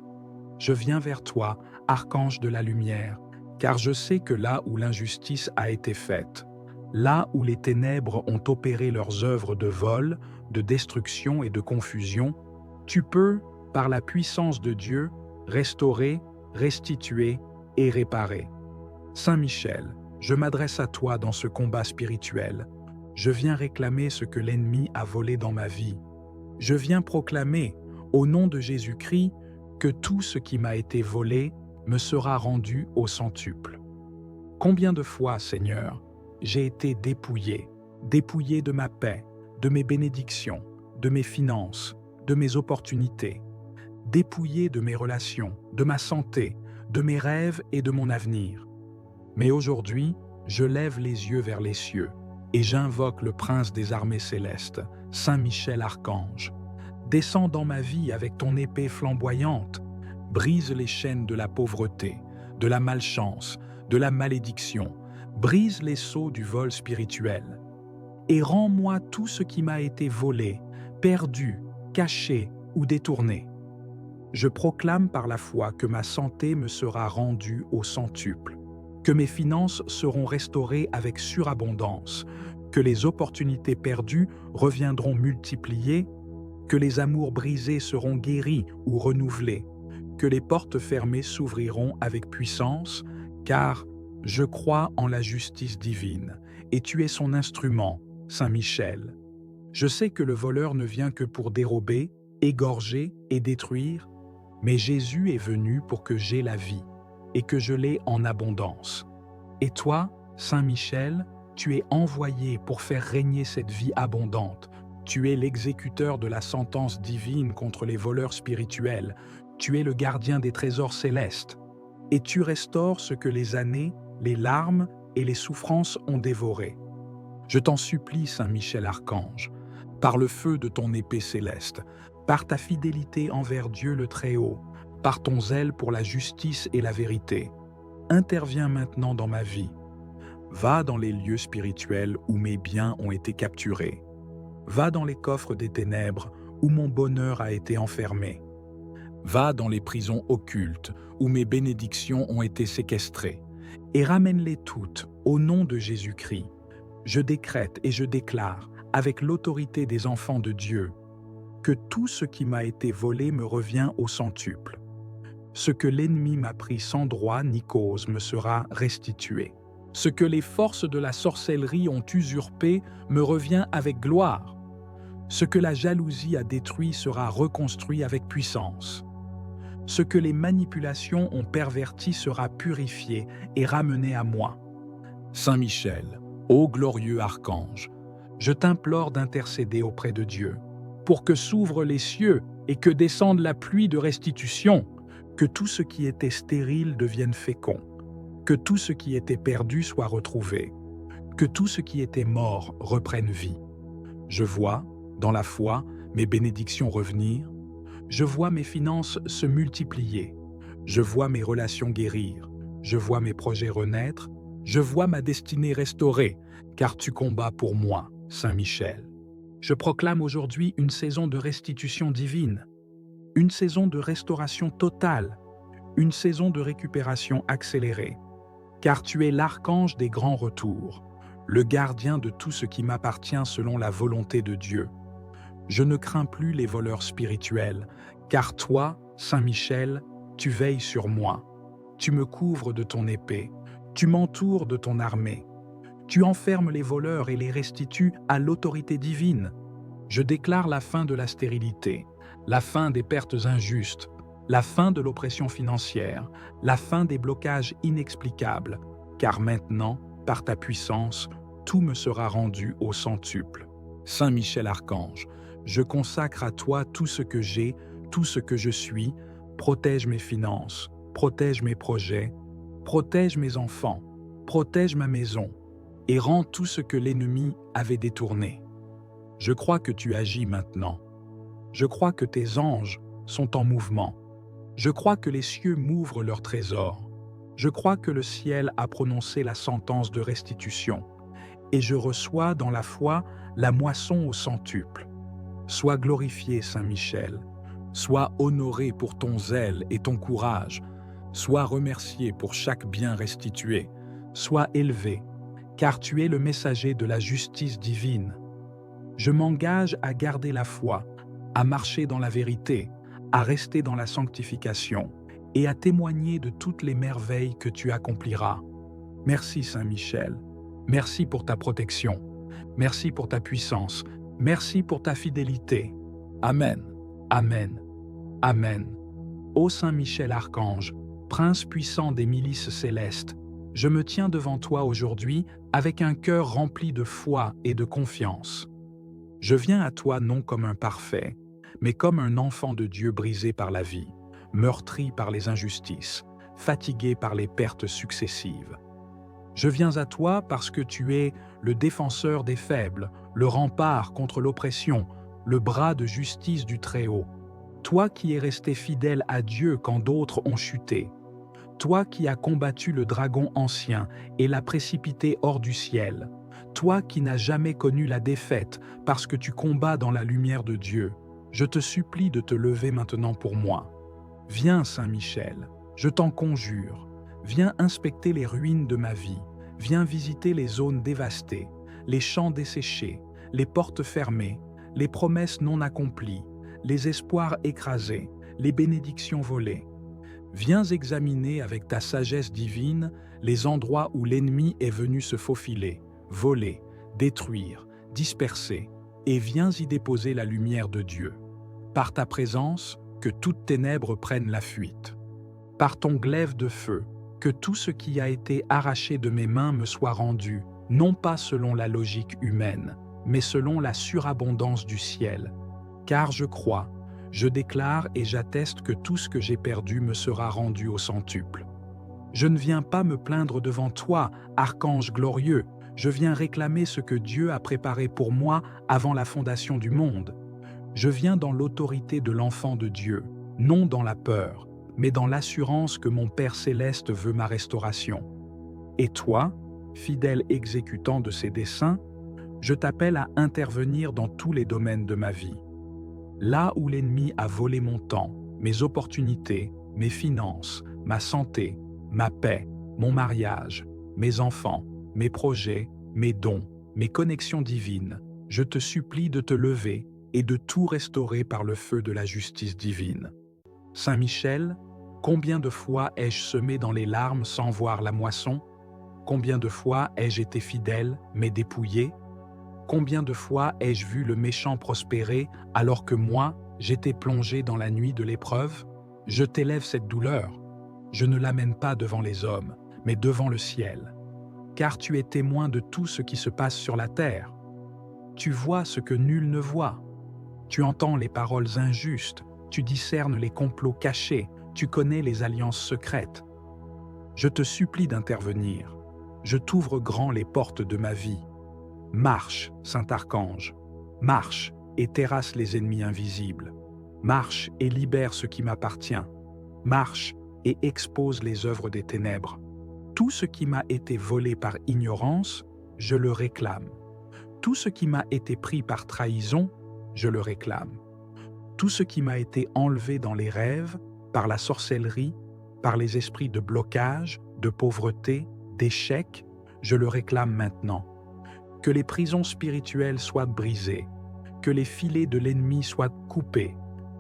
Je viens vers toi, archange de la lumière, car je sais que là où l'injustice a été faite, là où les ténèbres ont opéré leurs œuvres de vol, de destruction et de confusion, tu peux, par la puissance de Dieu, restaurer, restituer et réparer. Saint Michel, je m'adresse à toi dans ce combat spirituel. Je viens réclamer ce que l'ennemi a volé dans ma vie. Je viens proclamer, au nom de Jésus-Christ, que tout ce qui m'a été volé me sera rendu au centuple. Combien de fois, Seigneur, j'ai été dépouillé de ma paix, de mes bénédictions, de mes finances, de mes opportunités, dépouillé de mes relations, de ma santé, de mes rêves et de mon avenir. Mais aujourd'hui, je lève les yeux vers les cieux et j'invoque le prince des armées célestes, Saint Michel Archange. Descends dans ma vie avec ton épée flamboyante, brise les chaînes de la pauvreté, de la malchance, de la malédiction, brise les sceaux du vol spirituel, et rends-moi tout ce qui m'a été volé, perdu, caché ou détourné. Je proclame par la foi que ma santé me sera rendue au centuple, que mes finances seront restaurées avec surabondance, que les opportunités perdues reviendront multipliées, que les amours brisés seront guéris ou renouvelés, que les portes fermées s'ouvriront avec puissance, car je crois en la justice divine, et tu es son instrument, Saint Michel. Je sais que le voleur ne vient que pour dérober, égorger et détruire, mais Jésus est venu pour que j'aie la vie, et que je l'ai en abondance. Et toi, Saint Michel, tu es envoyé pour faire régner cette vie abondante. Tu es l'exécuteur de la sentence divine contre les voleurs spirituels. Tu es le gardien des trésors célestes. Et tu restaures ce que les années, les larmes et les souffrances ont dévoré. Je t'en supplie, Saint Michel Archange, par le feu de ton épée céleste, par ta fidélité envers Dieu le Très-Haut, par ton zèle pour la justice et la vérité, interviens maintenant dans ma vie. Va dans les lieux spirituels où mes biens ont été capturés. Va dans les coffres des ténèbres où mon bonheur a été enfermé. Va dans les prisons occultes où mes bénédictions ont été séquestrées, et ramène-les toutes au nom de Jésus-Christ. Je décrète et je déclare, avec l'autorité des enfants de Dieu, que tout ce qui m'a été volé me revient au centuple. Ce que l'ennemi m'a pris sans droit ni cause me sera restitué. Ce que les forces de la sorcellerie ont usurpé me revient avec gloire. Ce que la jalousie a détruit sera reconstruit avec puissance. Ce que les manipulations ont perverti sera purifié et ramené à moi. Saint Michel, ô glorieux archange, je t'implore d'intercéder auprès de Dieu, pour que s'ouvrent les cieux et que descende la pluie de restitution, que tout ce qui était stérile devienne fécond, que tout ce qui était perdu soit retrouvé, que tout ce qui était mort reprenne vie. Je vois, dans la foi, mes bénédictions revenir, je vois mes finances se multiplier, je vois mes relations guérir, je vois mes projets renaître, je vois ma destinée restaurée, car tu combats pour moi, Saint Michel. Je proclame aujourd'hui une saison de restitution divine, une saison de restauration totale, une saison de récupération accélérée, car tu es l'archange des grands retours, le gardien de tout ce qui m'appartient selon la volonté de Dieu. Je ne crains plus les voleurs spirituels, car toi, Saint Michel, tu veilles sur moi. Tu me couvres de ton épée, tu m'entoures de ton armée. Tu enfermes les voleurs et les restitues à l'autorité divine. Je déclare la fin de la stérilité, la fin des pertes injustes, la fin de l'oppression financière, la fin des blocages inexplicables, car maintenant, par ta puissance, tout me sera rendu au centuple. Saint Michel Archange, je consacre à toi tout ce que j'ai, tout ce que je suis, protège mes finances, protège mes projets, protège mes enfants, protège ma maison, et rends tout ce que l'ennemi avait détourné. Je crois que tu agis maintenant. Je crois que tes anges sont en mouvement. Je crois que les cieux m'ouvrent leurs trésors. Je crois que le ciel a prononcé la sentence de restitution. Et je reçois dans la foi la moisson au centuple. Sois glorifié, Saint Michel. Sois honoré pour ton zèle et ton courage. Sois remercié pour chaque bien restitué. Sois élevé, car tu es le messager de la justice divine. Je m'engage à garder la foi, à marcher dans la vérité, à rester dans la sanctification et à témoigner de toutes les merveilles que tu accompliras. Merci Saint Michel, merci pour ta protection, merci pour ta puissance, merci pour ta fidélité. Amen, Amen, Amen. Ô Saint Michel Archange, Prince puissant des milices célestes, je me tiens devant toi aujourd'hui avec un cœur rempli de foi et de confiance. Je viens à toi non comme un parfait, mais comme un enfant de Dieu brisé par la vie, meurtri par les injustices, fatigué par les pertes successives. Je viens à toi parce que tu es le défenseur des faibles, le rempart contre l'oppression, le bras de justice du Très-Haut. Toi qui es resté fidèle à Dieu quand d'autres ont chuté. Toi qui as combattu le dragon ancien et l'as précipité hors du ciel. Toi qui n'as jamais connu la défaite parce que tu combats dans la lumière de Dieu. Je te supplie de te lever maintenant pour moi. Viens, Saint Michel, je t'en conjure. Viens inspecter les ruines de ma vie. Viens visiter les zones dévastées, les champs desséchés, les portes fermées, les promesses non accomplies, les espoirs écrasés, les bénédictions volées. Viens examiner avec ta sagesse divine les endroits où l'ennemi est venu se faufiler, voler, détruire, disperser, et viens y déposer la lumière de Dieu. Par ta présence, que toutes ténèbres prennent la fuite. Par ton glaive de feu, que tout ce qui a été arraché de mes mains me soit rendu, non pas selon la logique humaine, mais selon la surabondance du ciel. Car je crois, je déclare et j'atteste que tout ce que j'ai perdu me sera rendu au centuple. Je ne viens pas me plaindre devant toi, archange glorieux, je viens réclamer ce que Dieu a préparé pour moi avant la fondation du monde. Je viens dans l'autorité de l'enfant de Dieu, non dans la peur, mais dans l'assurance que mon Père céleste veut ma restauration. Et toi, fidèle exécutant de ses desseins, je t'appelle à intervenir dans tous les domaines de ma vie. Là où l'ennemi a volé mon temps, mes opportunités, mes finances, ma santé, ma paix, mon mariage, mes enfants, mes projets, mes dons, mes connexions divines, je te supplie de te lever et de tout restaurer par le feu de la justice divine. Saint Michel, combien de fois ai-je semé dans les larmes sans voir la moisson? Combien de fois ai-je été fidèle, mais dépouillé? Combien de fois ai-je vu le méchant prospérer alors que moi, j'étais plongé dans la nuit de l'épreuve? Je t'élève cette douleur. Je ne l'amène pas devant les hommes, mais devant le ciel. Car tu es témoin de tout ce qui se passe sur la terre. Tu vois ce que nul ne voit. Tu entends les paroles injustes, tu discernes les complots cachés, tu connais les alliances secrètes. Je te supplie d'intervenir. Je t'ouvre grand les portes de ma vie. Marche, Saint-Archange, marche et terrasse les ennemis invisibles. Marche et libère ce qui m'appartient. Marche et expose les œuvres des ténèbres. Tout ce qui m'a été volé par ignorance, je le réclame. Tout ce qui m'a été pris par trahison, je le réclame. Tout ce qui m'a été enlevé dans les rêves, par la sorcellerie, par les esprits de blocage, de pauvreté, d'échec, je le réclame maintenant. Que les prisons spirituelles soient brisées, que les filets de l'ennemi soient coupés,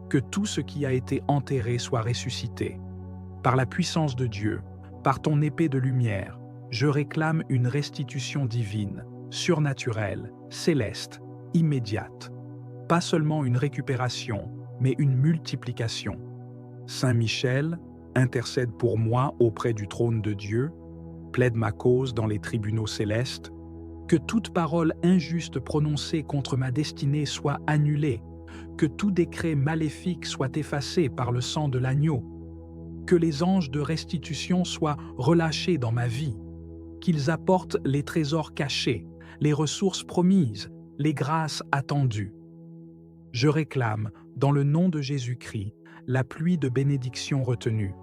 que tout ce qui a été enterré soit ressuscité. Par la puissance de Dieu, par ton épée de lumière, je réclame une restitution divine, surnaturelle, céleste, immédiate. Pas seulement une récupération, mais une multiplication. Saint Michel, intercède pour moi auprès du trône de Dieu, plaide ma cause dans les tribunaux célestes, que toute parole injuste prononcée contre ma destinée soit annulée, que tout décret maléfique soit effacé par le sang de l'agneau, que les anges de restitution soient relâchés dans ma vie, qu'ils apportent les trésors cachés, les ressources promises, les grâces attendues. Je réclame, dans le nom de Jésus-Christ, la pluie de bénédiction retenue.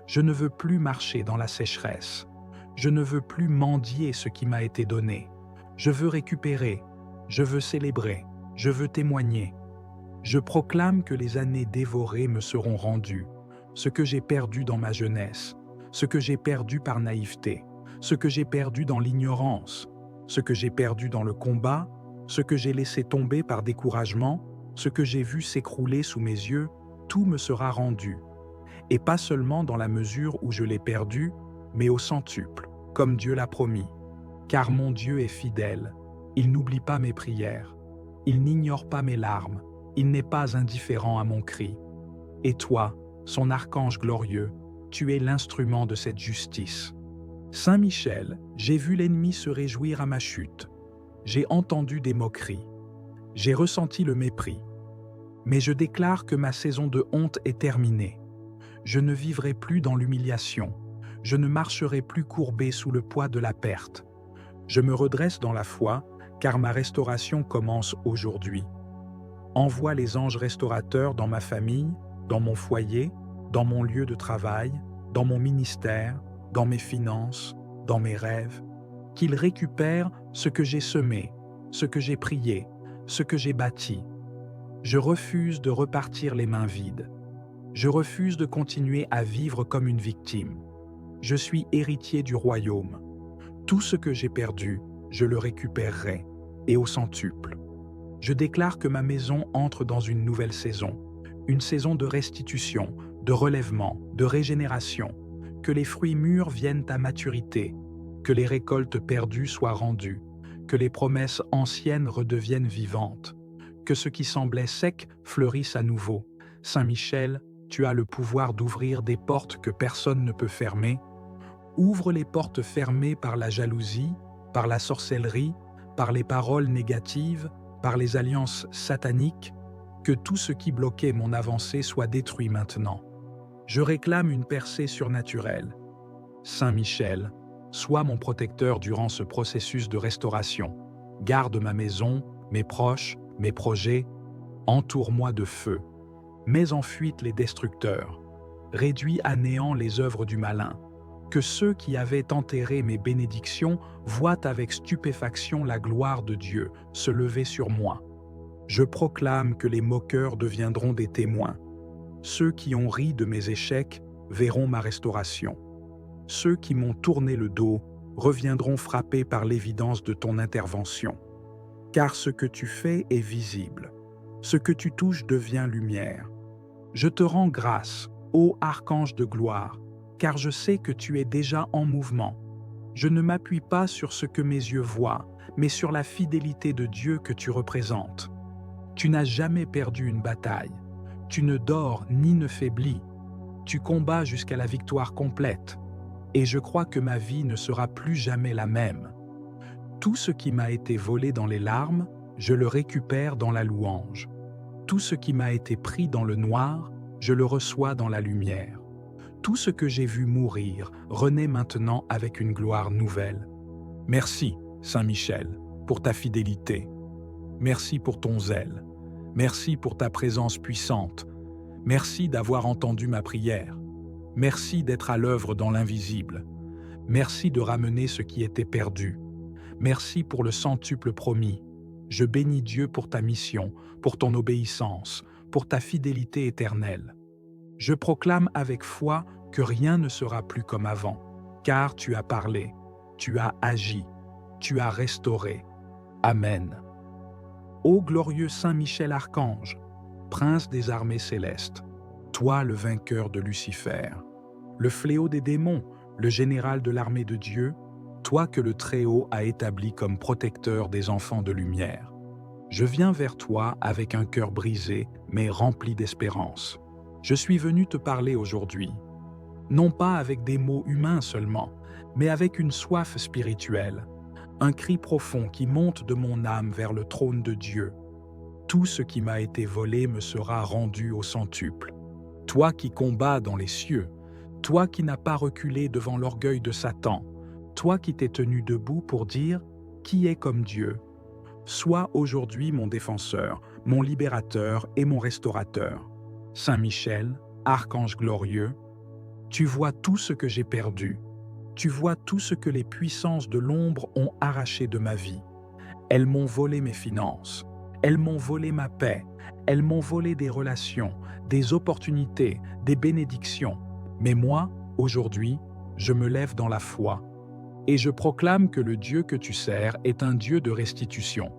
Je ne veux plus marcher dans la sécheresse. Je ne veux plus mendier ce qui m'a été donné. Je veux récupérer, je veux célébrer, je veux témoigner. Je proclame que les années dévorées me seront rendues, ce que j'ai perdu dans ma jeunesse, ce que j'ai perdu par naïveté, ce que j'ai perdu dans l'ignorance, ce que j'ai perdu dans le combat, ce que j'ai laissé tomber par découragement, ce que j'ai vu s'écrouler sous mes yeux, tout me sera rendu. Et pas seulement dans la mesure où je l'ai perdu, mais au centuple, comme Dieu l'a promis. Car mon Dieu est fidèle, il n'oublie pas mes prières, il n'ignore pas mes larmes, il n'est pas indifférent à mon cri. Et toi, son archange glorieux, tu es l'instrument de cette justice. Saint Michel, j'ai vu l'ennemi se réjouir à ma chute. J'ai entendu des moqueries. J'ai ressenti le mépris. Mais je déclare que ma saison de honte est terminée. Je ne vivrai plus dans l'humiliation. Je ne marcherai plus courbé sous le poids de la perte. Je me redresse dans la foi, car ma restauration commence aujourd'hui. Envoie les anges restaurateurs dans ma famille, dans mon foyer, dans mon lieu de travail, dans mon ministère, dans mes finances, dans mes rêves, qu'ils récupèrent ce que j'ai semé, ce que j'ai prié, ce que j'ai bâti. Je refuse de repartir les mains vides. Je refuse de continuer à vivre comme une victime. Je suis héritier du royaume. Tout ce que j'ai perdu, je le récupérerai, et au centuple. Je déclare que ma maison entre dans une nouvelle saison. une saison de restitution, de relèvement, de régénération, que les fruits mûrs viennent à maturité, que les récoltes perdues soient rendues, que les promesses anciennes redeviennent vivantes, que ce qui semblait sec fleurisse à nouveau. Saint Michel, tu as le pouvoir d'ouvrir des portes que personne ne peut fermer. Ouvre les portes fermées par la jalousie, par la sorcellerie, par les paroles négatives, par les alliances sataniques, que tout ce qui bloquait mon avancée soit détruit maintenant. Je réclame une percée surnaturelle. Saint Michel, sois mon protecteur durant ce processus de restauration. Garde ma maison, mes proches, mes projets. Entoure-moi de feu. Mets en fuite les destructeurs. Réduis à néant les œuvres du malin. Que ceux qui avaient enterré mes bénédictions voient avec stupéfaction la gloire de Dieu se lever sur moi. Je proclame que les moqueurs deviendront des témoins. Ceux qui ont ri de mes échecs verront ma restauration. Ceux qui m'ont tourné le dos reviendront frappés par l'évidence de ton intervention. Car ce que tu fais est visible. Ce que tu touches devient lumière. Je te rends grâce, ô archange de gloire, car je sais que tu es déjà en mouvement. Je ne m'appuie pas sur ce que mes yeux voient, mais sur la fidélité de Dieu que tu représentes. Tu n'as jamais perdu une bataille. Tu ne dors ni ne faiblis. Tu combats jusqu'à la victoire complète. Et je crois que ma vie ne sera plus jamais la même. Tout ce qui m'a été volé dans les larmes, je le récupère dans la louange. Tout ce qui m'a été pris dans le noir, je le reçois dans la lumière. Tout ce que j'ai vu mourir renaît maintenant avec une gloire nouvelle. Merci, Saint Michel, pour ta fidélité. Merci pour ton zèle. Merci pour ta présence puissante. Merci d'avoir entendu ma prière. Merci d'être à l'œuvre dans l'invisible. Merci de ramener ce qui était perdu. Merci pour le centuple promis. Je bénis Dieu pour ta mission, pour ton obéissance, pour ta fidélité éternelle. Je proclame avec foi que rien ne sera plus comme avant, car tu as parlé, tu as agi, tu as restauré. Amen. Ô glorieux Saint Michel Archange, prince des armées célestes, toi le vainqueur de Lucifer, le fléau des démons, le général de l'armée de Dieu, toi que le Très-Haut a établi comme protecteur des enfants de lumière. Je viens vers toi avec un cœur brisé, mais rempli d'espérance. Je suis venu te parler aujourd'hui, non pas avec des mots humains seulement, mais avec une soif spirituelle, un cri profond qui monte de mon âme vers le trône de Dieu. Tout ce qui m'a été volé me sera rendu au centuple. Toi qui combats dans les cieux, toi qui n'as pas reculé devant l'orgueil de Satan, toi qui t'es tenu debout pour dire « Qui est comme Dieu ?» Sois aujourd'hui mon défenseur, mon libérateur et mon restaurateur. Saint Michel, archange glorieux, tu vois tout ce que j'ai perdu. Tu vois tout ce que les puissances de l'ombre ont arraché de ma vie. Elles m'ont volé mes finances. Elles m'ont volé ma paix. Elles m'ont volé des relations, des opportunités, des bénédictions. Mais moi, aujourd'hui, je me lève dans la foi. Et je proclame que le Dieu que tu sers est un Dieu de restitution.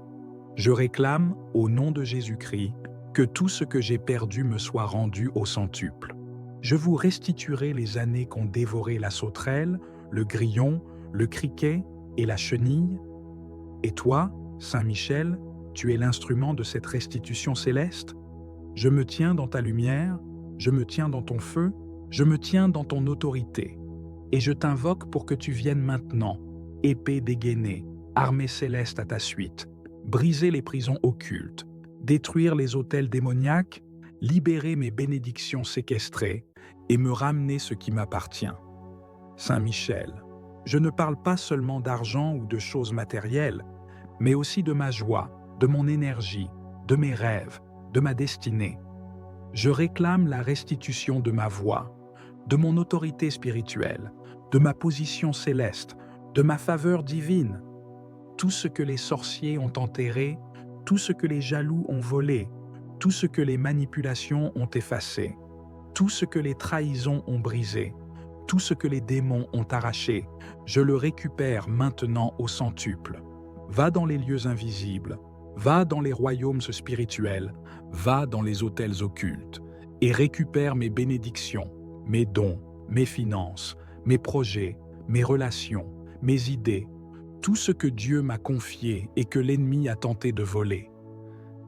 Je réclame, au nom de Jésus-Christ, que tout ce que j'ai perdu me soit rendu au centuple. Je vous restituerai les années qu'ont dévoré la sauterelle, le grillon, le criquet et la chenille. Et toi, Saint Michel, tu es l'instrument de cette restitution céleste. Je me tiens dans ta lumière, je me tiens dans ton feu, je me tiens dans ton autorité. Et je t'invoque pour que tu viennes maintenant, épée dégainée, armée céleste à ta suite, briser les prisons occultes, détruire les autels démoniaques, libérer mes bénédictions séquestrées et me ramener ce qui m'appartient. Saint Michel, je ne parle pas seulement d'argent ou de choses matérielles, mais aussi de ma joie, de mon énergie, de mes rêves, de ma destinée. Je réclame la restitution de ma voix, de mon autorité spirituelle, de ma position céleste, de ma faveur divine. Tout ce que les sorciers ont enterré, tout ce que les jaloux ont volé, tout ce que les manipulations ont effacé, tout ce que les trahisons ont brisé, tout ce que les démons ont arraché, je le récupère maintenant au centuple. Va dans les lieux invisibles, va dans les royaumes spirituels, va dans les autels occultes, et récupère mes bénédictions, mes dons, mes finances, mes projets, mes relations, mes idées, tout ce que Dieu m'a confié et que l'ennemi a tenté de voler.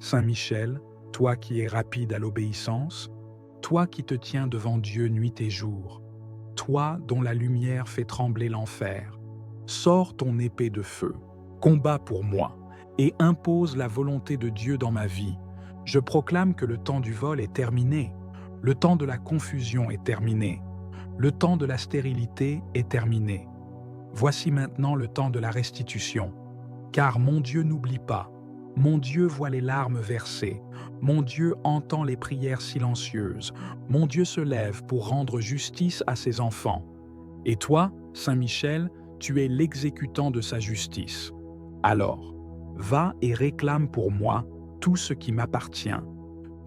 Saint Michel, toi qui es rapide à l'obéissance, toi qui te tiens devant Dieu nuit et jour, toi dont la lumière fait trembler l'enfer, sors ton épée de feu, combat pour moi et impose la volonté de Dieu dans ma vie. Je proclame que le temps du vol est terminé, le temps de la confusion est terminé, le temps de la stérilité est terminé. Voici maintenant le temps de la restitution, car mon Dieu n'oublie pas. Mon Dieu voit les larmes versées, mon Dieu entend les prières silencieuses, mon Dieu se lève pour rendre justice à ses enfants. Et toi, Saint Michel, tu es l'exécutant de sa justice. Alors, va et réclame pour moi tout ce qui m'appartient,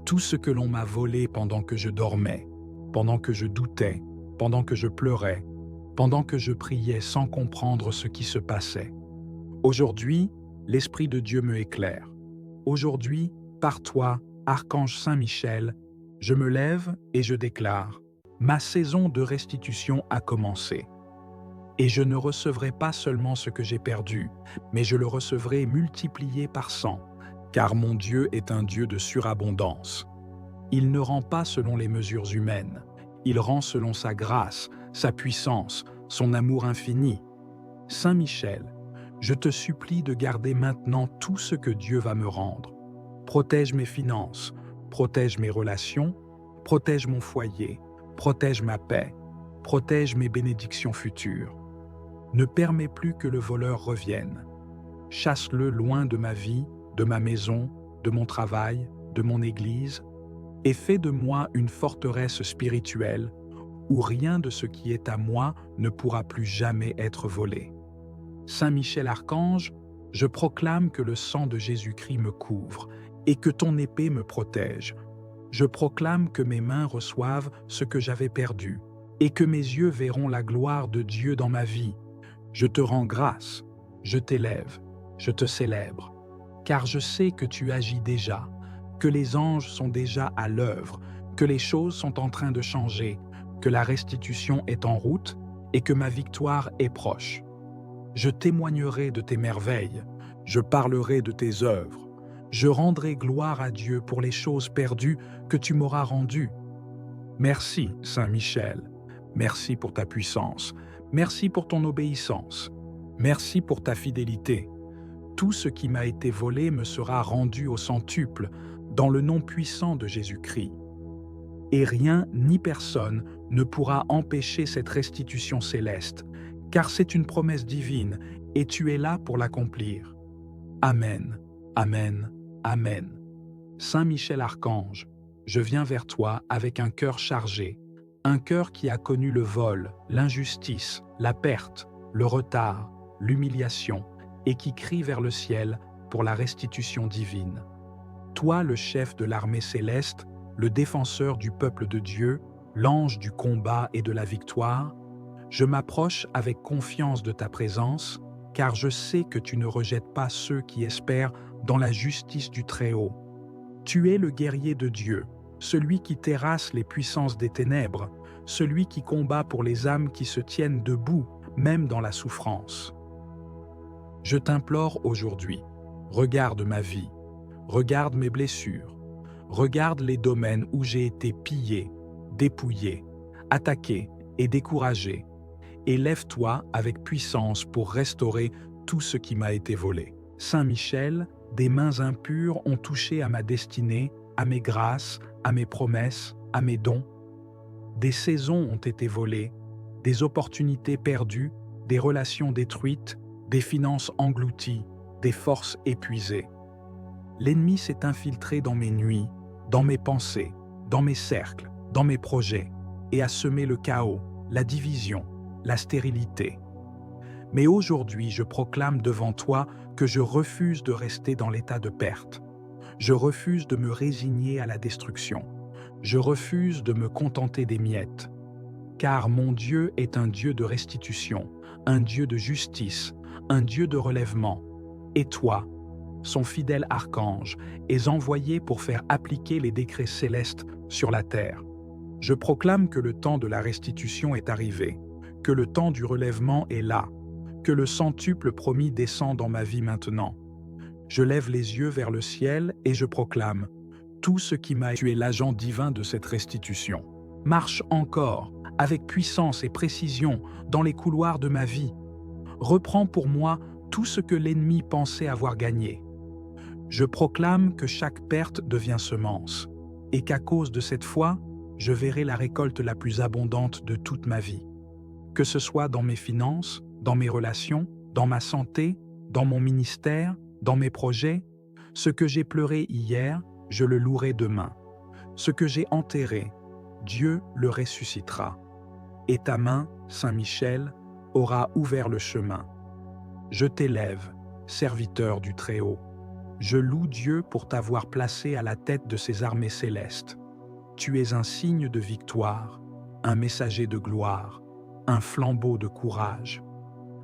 tout ce que l'on m'a volé pendant que je dormais, pendant que je doutais, pendant que je pleurais, pendant que je priais sans comprendre ce qui se passait. Aujourd'hui, l'Esprit de Dieu me éclaire. Aujourd'hui, par toi, Archange Saint Michel, je me lève et je déclare, ma saison de restitution a commencé. Et je ne recevrai pas seulement ce que j'ai perdu, mais je le recevrai multiplié par 100, car mon Dieu est un Dieu de surabondance. Il ne rend pas selon les mesures humaines, il rend selon sa grâce, sa puissance, son amour infini. Saint Michel, je te supplie de garder maintenant tout ce que Dieu va me rendre. Protège mes finances, protège mes relations, protège mon foyer, protège ma paix, protège mes bénédictions futures. Ne permets plus que le voleur revienne. Chasse-le loin de ma vie, de ma maison, de mon travail, de mon église, et fais de moi une forteresse spirituelle où rien de ce qui est à moi ne pourra plus jamais être volé. Saint Michel Archange, je proclame que le sang de Jésus-Christ me couvre et que ton épée me protège. Je proclame que mes mains reçoivent ce que j'avais perdu et que mes yeux verront la gloire de Dieu dans ma vie. Je te rends grâce, je t'élève, je te célèbre, car je sais que tu agis déjà, que les anges sont déjà à l'œuvre, que les choses sont en train de changer, que la restitution est en route et que ma victoire est proche. Je témoignerai de tes merveilles, je parlerai de tes œuvres, je rendrai gloire à Dieu pour les choses perdues que tu m'auras rendues. Merci, Saint Michel, merci pour ta puissance, merci pour ton obéissance, merci pour ta fidélité. Tout ce qui m'a été volé me sera rendu au centuple, dans le nom puissant de Jésus-Christ. Et rien ni personne ne pourra empêcher cette restitution céleste, car c'est une promesse divine et tu es là pour l'accomplir. Amen, Amen, Amen. Saint Michel Archange, je viens vers toi avec un cœur chargé, un cœur qui a connu le vol, l'injustice, la perte, le retard, l'humiliation, et qui crie vers le ciel pour la restitution divine. Toi, le chef de l'armée céleste, le défenseur du peuple de Dieu, l'ange du combat et de la victoire, je m'approche avec confiance de ta présence, car je sais que tu ne rejettes pas ceux qui espèrent dans la justice du Très-Haut. Tu es le guerrier de Dieu, celui qui terrasse les puissances des ténèbres, celui qui combat pour les âmes qui se tiennent debout, même dans la souffrance. Je t'implore aujourd'hui, regarde ma vie, regarde mes blessures, regarde les domaines où j'ai été pillé, dépouillé, attaqué et découragé, et lève-toi avec puissance pour restaurer tout ce qui m'a été volé. Saint Michel, des mains impures ont touché à ma destinée, à mes grâces, à mes promesses, à mes dons. Des saisons ont été volées, des opportunités perdues, des relations détruites, des finances englouties, des forces épuisées. L'ennemi s'est infiltré dans mes nuits, dans mes pensées, dans mes cercles, dans mes projets, et a semé le chaos, la division, la stérilité. Mais aujourd'hui, je proclame devant toi que je refuse de rester dans l'état de perte. Je refuse de me résigner à la destruction. Je refuse de me contenter des miettes. Car mon Dieu est un Dieu de restitution, un Dieu de justice, un Dieu de relèvement. Et toi, son fidèle archange, est envoyé pour faire appliquer les décrets célestes sur la terre. Je proclame que le temps de la restitution est arrivé, que le temps du relèvement est là, que le centuple promis descend dans ma vie maintenant. Je lève les yeux vers le ciel et je proclame: tout ce qui m'a tué, l'agent divin de cette restitution, marche encore, avec puissance et précision, dans les couloirs de ma vie. Reprends pour moi tout ce que l'ennemi pensait avoir gagné. Je proclame que chaque perte devient semence, et qu'à cause de cette foi, je verrai la récolte la plus abondante de toute ma vie. Que ce soit dans mes finances, dans mes relations, dans ma santé, dans mon ministère, dans mes projets, ce que j'ai pleuré hier, je le louerai demain. Ce que j'ai enterré, Dieu le ressuscitera. Et ta main, Saint Michel, aura ouvert le chemin. Je t'élève, serviteur du Très-Haut. Je loue Dieu pour t'avoir placé à la tête de ses armées célestes. Tu es un signe de victoire, un messager de gloire, un flambeau de courage.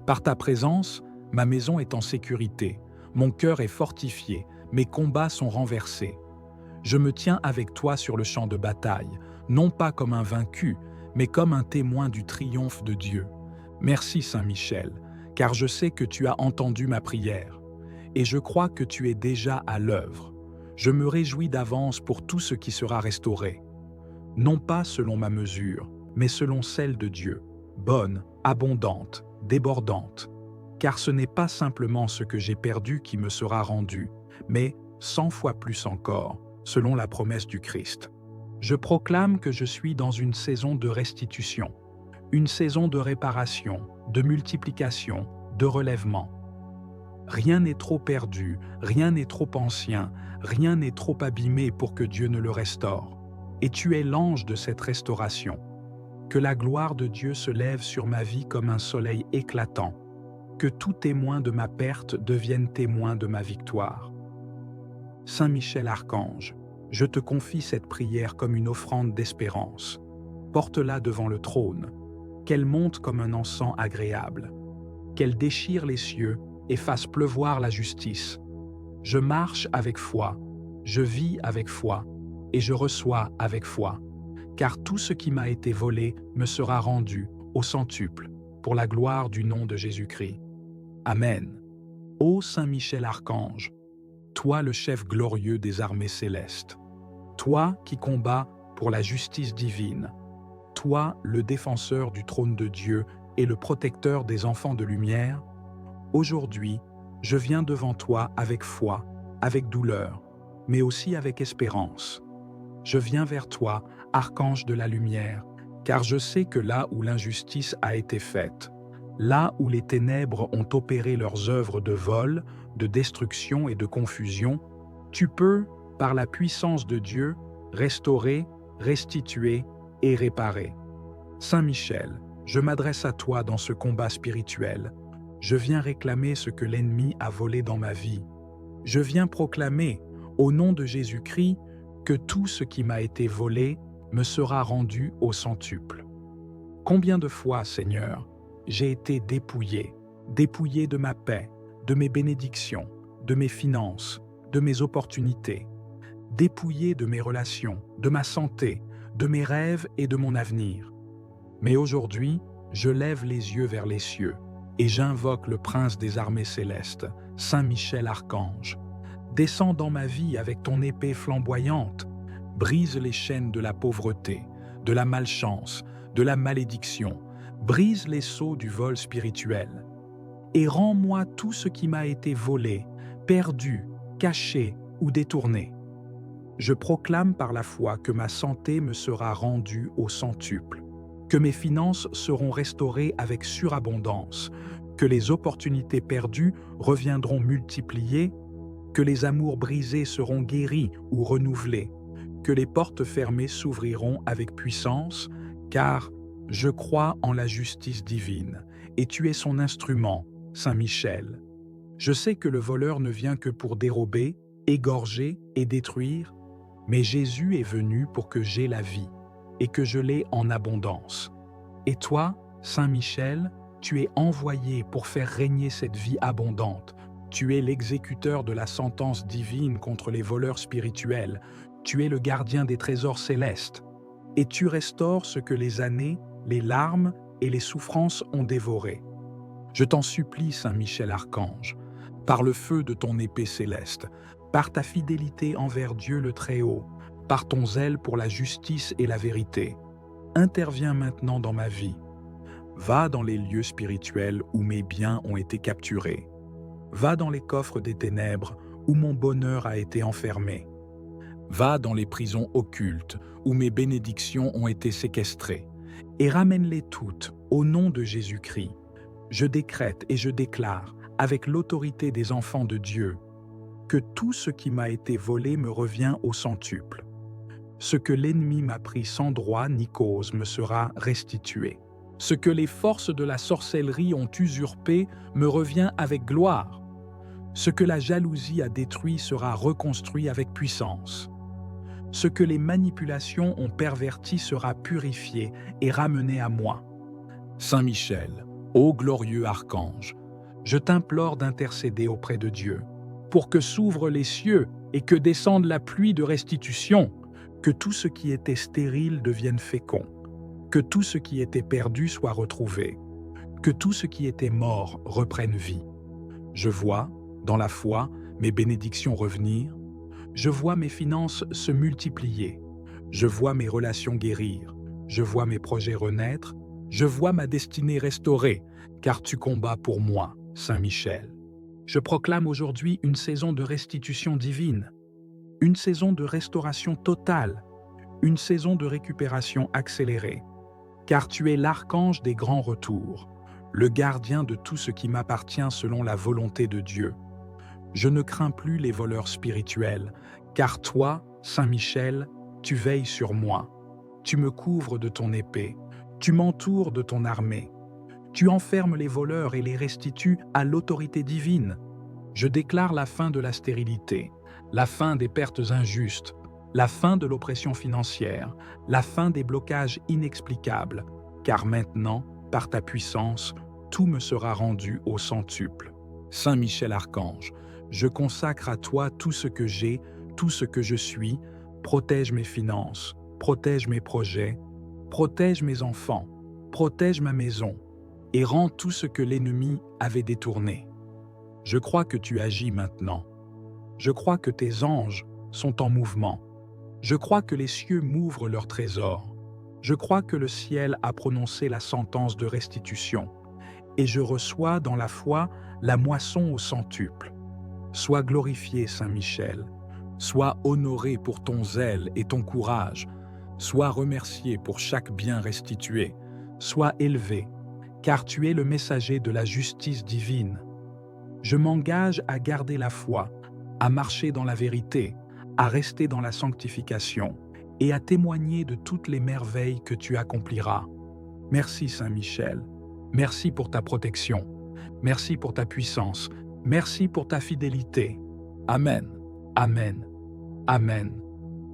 Par ta présence, ma maison est en sécurité, mon cœur est fortifié, mes combats sont renversés. Je me tiens avec toi sur le champ de bataille, non pas comme un vaincu, mais comme un témoin du triomphe de Dieu. Merci Saint Michel, car je sais que tu as entendu ma prière, et je crois que tu es déjà à l'œuvre. Je me réjouis d'avance pour tout ce qui sera restauré. Non pas selon ma mesure, mais selon celle de Dieu, bonne, abondante, débordante. Car ce n'est pas simplement ce que j'ai perdu qui me sera rendu, mais 100 fois plus encore, selon la promesse du Christ. Je proclame que je suis dans une saison de restitution, une saison de réparation, de multiplication, de relèvement. Rien n'est trop perdu, rien n'est trop ancien, rien n'est trop abîmé pour que Dieu ne le restaure. Et tu es l'ange de cette restauration. Que la gloire de Dieu se lève sur ma vie comme un soleil éclatant. Que tout témoin de ma perte devienne témoin de ma victoire. Saint Michel Archange, je te confie cette prière comme une offrande d'espérance. Porte-la devant le trône, qu'elle monte comme un encens agréable, qu'elle déchire les cieux et fasse pleuvoir la justice. Je marche avec foi, je vis avec foi, et je reçois avec foi, car tout ce qui m'a été volé me sera rendu au centuple, pour la gloire du nom de Jésus-Christ. Amen. Ô Saint Michel Archange, toi le chef glorieux des armées célestes, toi qui combats pour la justice divine, toi le défenseur du trône de Dieu et le protecteur des enfants de lumière, aujourd'hui, je viens devant toi avec foi, avec douleur, mais aussi avec espérance. Je viens vers toi, archange de la lumière, car je sais que là où l'injustice a été faite, là où les ténèbres ont opéré leurs œuvres de vol, de destruction et de confusion, tu peux, par la puissance de Dieu, restaurer, restituer et réparer. Saint Michel, je m'adresse à toi dans ce combat spirituel. Je viens réclamer ce que l'ennemi a volé dans ma vie. Je viens proclamer, au nom de Jésus-Christ, que tout ce qui m'a été volé me sera rendu au centuple. Combien de fois, Seigneur, j'ai été dépouillé de ma paix, de mes bénédictions, de mes finances, de mes opportunités, dépouillé de mes relations, de ma santé, de mes rêves et de mon avenir. Mais aujourd'hui, je lève les yeux vers les cieux et j'invoque le prince des armées célestes, Saint Michel Archange. Descends dans ma vie avec ton épée flamboyante, brise les chaînes de la pauvreté, de la malchance, de la malédiction, brise les sceaux du vol spirituel, et rends-moi tout ce qui m'a été volé, perdu, caché ou détourné. Je proclame par la foi que ma santé me sera rendue au centuple, que mes finances seront restaurées avec surabondance, que les opportunités perdues reviendront multipliées, que les amours brisés seront guéris ou renouvelés, que les portes fermées s'ouvriront avec puissance, car je crois en la justice divine, et tu es son instrument, Saint Michel. Je sais que le voleur ne vient que pour dérober, égorger et détruire, mais Jésus est venu pour que j'aie la vie, et que je l'ai en abondance. Et toi, Saint Michel, tu es envoyé pour faire régner cette vie abondante, Tu es l'exécuteur de la sentence divine contre les voleurs spirituels. Tu es le gardien des trésors célestes. Et tu restaures ce que les années, les larmes et les souffrances ont dévoré. Je t'en supplie, Saint Michel Archange, par le feu de ton épée céleste, par ta fidélité envers Dieu le Très-Haut, par ton zèle pour la justice et la vérité, interviens maintenant dans ma vie. Va dans les lieux spirituels où mes biens ont été capturés. Va dans les coffres des ténèbres où mon bonheur a été enfermé. Va dans les prisons occultes où mes bénédictions ont été séquestrées et ramène-les toutes au nom de Jésus-Christ. Je décrète et je déclare, avec l'autorité des enfants de Dieu, que tout ce qui m'a été volé me revient au centuple. Ce que l'ennemi m'a pris sans droit ni cause me sera restitué. Ce que les forces de la sorcellerie ont usurpé me revient avec gloire. Ce que la jalousie a détruit sera reconstruit avec puissance. Ce que les manipulations ont perverti sera purifié et ramené à moi. Saint Michel, ô glorieux archange, je t'implore d'intercéder auprès de Dieu, pour que s'ouvrent les cieux et que descende la pluie de restitution, que tout ce qui était stérile devienne fécond, que tout ce qui était perdu soit retrouvé, que tout ce qui était mort reprenne vie. Je vois, dans la foi, mes bénédictions revenir, je vois mes finances se multiplier, je vois mes relations guérir, je vois mes projets renaître, je vois ma destinée restaurée, car tu combats pour moi, Saint Michel. Je proclame aujourd'hui une saison de restitution divine, une saison de restauration totale, une saison de récupération accélérée, car tu es l'archange des grands retours, le gardien de tout ce qui m'appartient selon la volonté de Dieu. Je ne crains plus les voleurs spirituels, car toi, Saint Michel, tu veilles sur moi. Tu me couvres de ton épée, tu m'entoures de ton armée. Tu enfermes les voleurs et les restitues à l'autorité divine. Je déclare la fin de la stérilité, la fin des pertes injustes, la fin de l'oppression financière, la fin des blocages inexplicables, car maintenant, par ta puissance, tout me sera rendu au centuple. Saint Michel Archange, je consacre à toi tout ce que j'ai, tout ce que je suis, protège mes finances, protège mes projets, protège mes enfants, protège ma maison, et rends tout ce que l'ennemi avait détourné. Je crois que tu agis maintenant. Je crois que tes anges sont en mouvement. Je crois que les cieux m'ouvrent leurs trésors. Je crois que le ciel a prononcé la sentence de restitution. Et je reçois dans la foi la moisson au centuple. Sois glorifié, Saint Michel. Sois honoré pour ton zèle et ton courage. Sois remercié pour chaque bien restitué. Sois élevé, car tu es le messager de la justice divine. Je m'engage à garder la foi, à marcher dans la vérité, à rester dans la sanctification et à témoigner de toutes les merveilles que tu accompliras. Merci Saint Michel, merci pour ta protection, merci pour ta puissance, merci pour ta fidélité. Amen, Amen, Amen.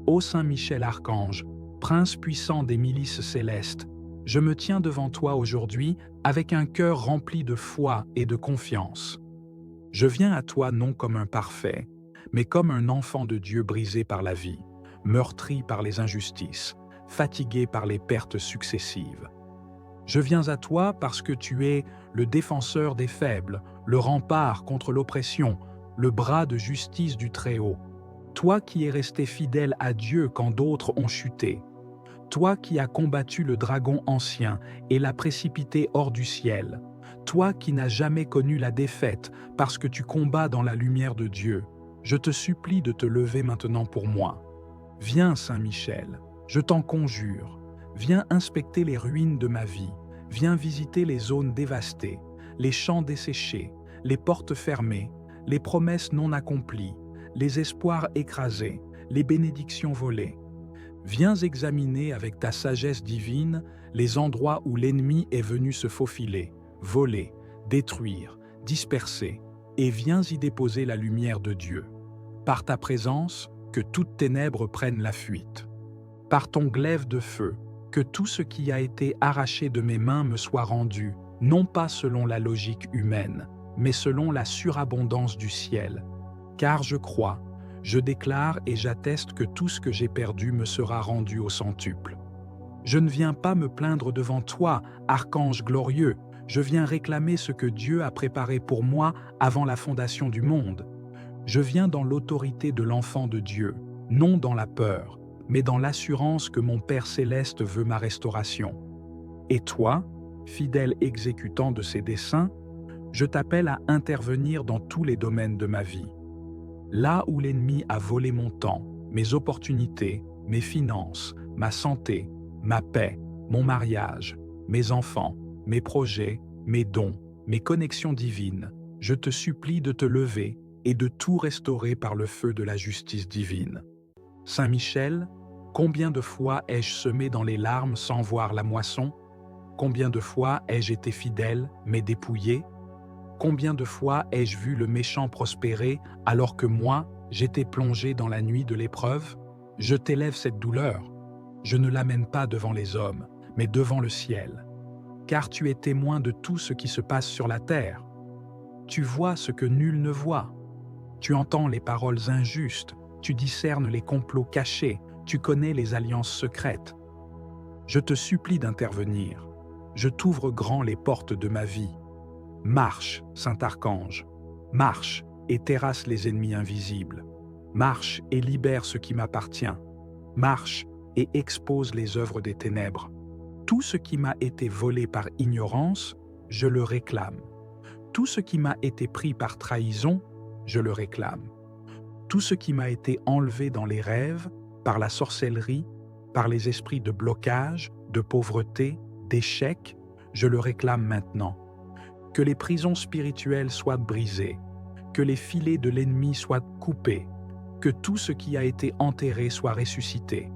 Ô Saint Michel Archange, Prince puissant des milices célestes, je me tiens devant toi aujourd'hui avec un cœur rempli de foi et de confiance. Je viens à toi non comme un parfait, mais comme un enfant de Dieu brisé par la vie, meurtri par les injustices, fatigué par les pertes successives. Je viens à toi parce que tu es le défenseur des faibles, le rempart contre l'oppression, le bras de justice du Très-Haut. Toi qui es resté fidèle à Dieu quand d'autres ont chuté. Toi qui as combattu le dragon ancien et l'as précipité hors du ciel. Toi qui n'as jamais connu la défaite parce que tu combats dans la lumière de Dieu. Je te supplie de te lever maintenant pour moi. Viens, Saint Michel, je t'en conjure. Viens inspecter les ruines de ma vie. Viens visiter les zones dévastées, les champs desséchés, les portes fermées, les promesses non accomplies, les espoirs écrasés, les bénédictions volées. Viens examiner avec ta sagesse divine les endroits où l'ennemi est venu se faufiler, voler, détruire, disperser, et viens y déposer la lumière de Dieu. Par ta présence, que toutes ténèbres prennent la fuite. Par ton glaive de feu, que tout ce qui a été arraché de mes mains me soit rendu, non pas selon la logique humaine, mais selon la surabondance du ciel. Car je crois, je déclare et j'atteste que tout ce que j'ai perdu me sera rendu au centuple. Je ne viens pas me plaindre devant toi, archange glorieux, je viens réclamer ce que Dieu a préparé pour moi avant la fondation du monde. Je viens dans l'autorité de l'enfant de Dieu, non dans la peur, mais dans l'assurance que mon Père céleste veut ma restauration. Et toi, fidèle exécutant de ses desseins, je t'appelle à intervenir dans tous les domaines de ma vie. Là où l'ennemi a volé mon temps, mes opportunités, mes finances, ma santé, ma paix, mon mariage, mes enfants, mes projets, mes dons, mes connexions divines, je te supplie de te lever et de tout restaurer par le feu de la justice divine. Saint Michel, combien de fois ai-je semé dans les larmes sans voir la moisson? Combien de fois ai-je été fidèle, mais dépouillé? Combien de fois ai-je vu le méchant prospérer alors que moi, j'étais plongé dans la nuit de l'épreuve? Je t'élève cette douleur. Je ne l'amène pas devant les hommes, mais devant le ciel. Car tu es témoin de tout ce qui se passe sur la terre. Tu vois ce que nul ne voit. Tu entends les paroles injustes, tu discernes les complots cachés, tu connais les alliances secrètes. Je te supplie d'intervenir. Je t'ouvre grand les portes de ma vie. Marche, Saint Archange, marche et terrasse les ennemis invisibles. Marche et libère ce qui m'appartient. Marche et expose les œuvres des ténèbres. Tout ce qui m'a été volé par ignorance, je le réclame. Tout ce qui m'a été pris par trahison, je le réclame. Tout ce qui m'a été enlevé dans les rêves, par la sorcellerie, par les esprits de blocage, de pauvreté, d'échec, je le réclame maintenant. Que les prisons spirituelles soient brisées, que les filets de l'ennemi soient coupés, que tout ce qui a été enterré soit ressuscité.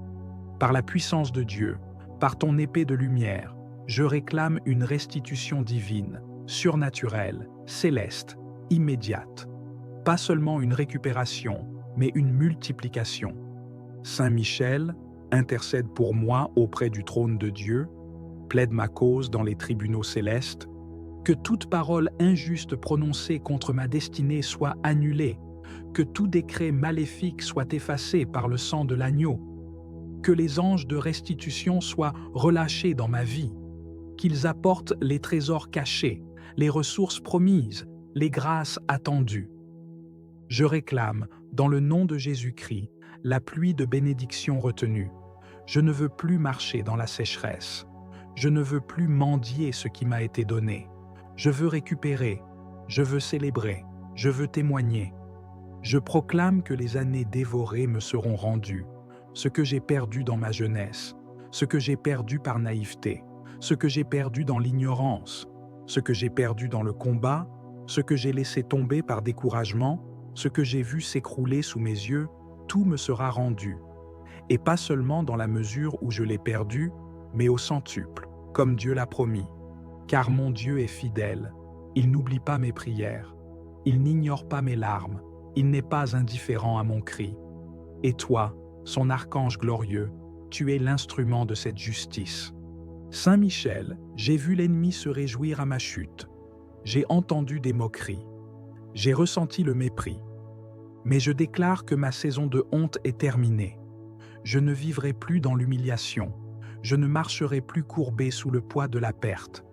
Par la puissance de Dieu, par ton épée de lumière, je réclame une restitution divine, surnaturelle, céleste, immédiate. Pas seulement une récupération, mais une multiplication. Saint Michel, intercède pour moi auprès du trône de Dieu, plaide ma cause dans les tribunaux célestes, que toute parole injuste prononcée contre ma destinée soit annulée, que tout décret maléfique soit effacé par le sang de l'agneau, que les anges de restitution soient relâchés dans ma vie, qu'ils apportent les trésors cachés, les ressources promises, les grâces attendues. Je réclame, dans le nom de Jésus-Christ, la pluie de bénédiction retenue. Je ne veux plus marcher dans la sécheresse. Je ne veux plus mendier ce qui m'a été donné. Je veux récupérer, je veux célébrer, je veux témoigner. Je proclame que les années dévorées me seront rendues, ce que j'ai perdu dans ma jeunesse, ce que j'ai perdu par naïveté, ce que j'ai perdu dans l'ignorance, ce que j'ai perdu dans le combat, ce que j'ai laissé tomber par découragement, ce que j'ai vu s'écrouler sous mes yeux, tout me sera rendu. Et pas seulement dans la mesure où je l'ai perdu, mais au centuple, comme Dieu l'a promis. Car mon Dieu est fidèle, il n'oublie pas mes prières, il n'ignore pas mes larmes, il n'est pas indifférent à mon cri. Et toi, son archange glorieux, tu es l'instrument de cette justice. Saint Michel, j'ai vu l'ennemi se réjouir à ma chute. J'ai entendu des moqueries. J'ai ressenti le mépris. Mais je déclare que ma saison de honte est terminée. Je ne vivrai plus dans l'humiliation. Je ne marcherai plus courbé sous le poids de la perte.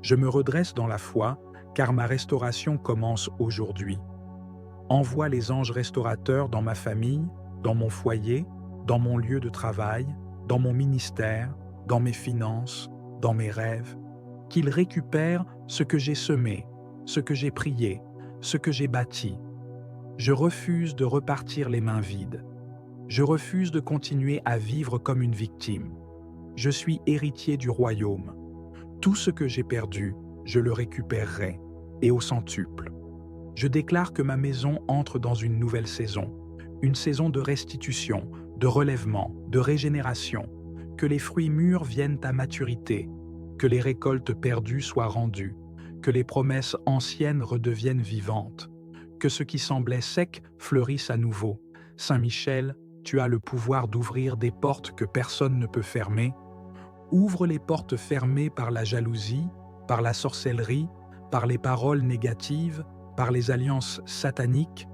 Je me redresse dans la foi, car ma restauration commence aujourd'hui. Envoie les anges restaurateurs dans ma famille, dans mon foyer, dans mon lieu de travail, dans mon ministère, dans mes finances, dans mes rêves, qu'ils récupèrent ce que j'ai semé, ce que j'ai prié, ce que j'ai bâti. Je refuse de repartir les mains vides. Je refuse de continuer à vivre comme une victime. Je suis héritier du royaume. Tout ce que j'ai perdu, je le récupérerai, et au centuple. Je déclare que ma maison entre dans une nouvelle saison, une saison de restitution, de relèvement, de régénération, que les fruits mûrs viennent à maturité, que les récoltes perdues soient rendues, que les promesses anciennes redeviennent vivantes, que ce qui semblait sec fleurisse à nouveau. Saint Michel, tu as le pouvoir d'ouvrir des portes que personne ne peut fermer. Ouvre les portes fermées par la jalousie, par la sorcellerie, par les paroles négatives, par les alliances sataniques,